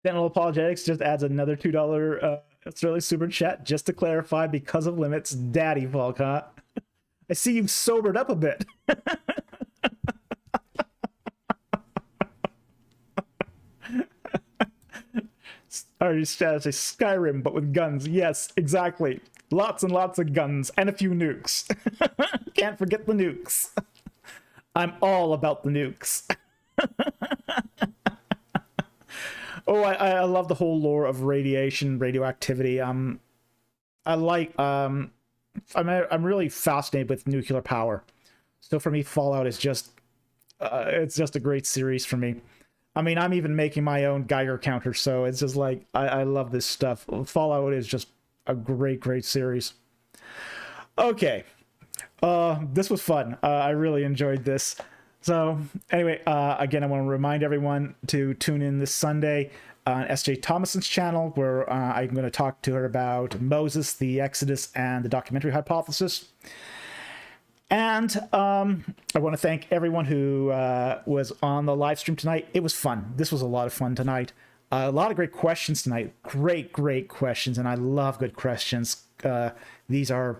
Dental Apologetics just adds another $2 Sterling super chat just to clarify, because of limits. Daddy Volk, huh? I see you've sobered up a bit. Or you say Skyrim, but with guns. Yes, exactly. Lots and lots of guns and a few nukes. Can't forget the nukes. I'm all about the nukes. Oh, I love the whole lore of radiation, radioactivity. I'm really fascinated with nuclear power. So for me, Fallout is just it's just a great series for me. I mean, I'm even making my own Geiger counter, so it's just like I love this stuff. Fallout is just a great series. Okay. This was fun. I really enjoyed this. So anyway, again, I want to remind everyone to tune in this Sunday on S.J. Thomason's channel, where I'm going to talk to her about Moses, the Exodus, and the documentary hypothesis. And I want to thank everyone who was on the live stream tonight. It was fun. This was a lot of fun tonight. A lot of great questions tonight. Great questions, and I love good questions. These are...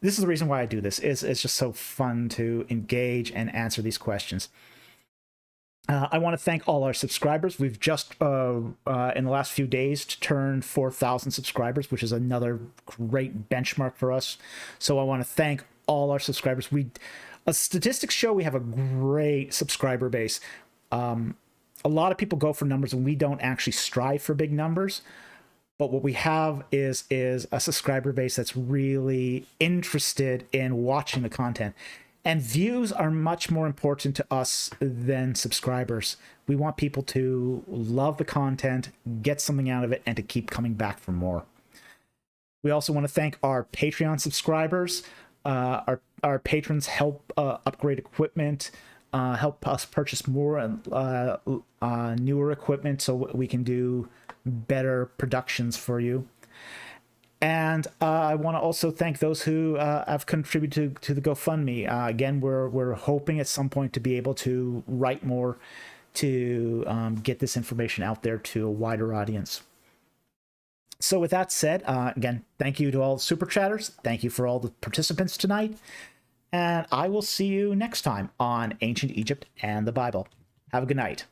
this is the reason why I do this. It's just so fun to engage and answer these questions. I want to thank all our subscribers. We've just, in the last few days, turned 4,000 subscribers, which is another great benchmark for us. So I want to thank all our subscribers. Statistics show we have a great subscriber base. A lot of people go for numbers, and we don't actually strive for big numbers. But what we have is a subscriber base that's really interested in watching the content. And views are much more important to us than subscribers. We want people to love the content, get something out of it, and to keep coming back for more. We also want to thank our Patreon subscribers. Our patrons help upgrade equipment, help us purchase more newer equipment so we can do better productions for you. And I want to also thank those who have contributed to the GoFundMe. Again, we're hoping at some point to be able to write more to get this information out there to a wider audience. So with that said, again, thank you to all the super chatters. Thank you for all the participants tonight. And I will see you next time on Ancient Egypt and the Bible. Have a good night.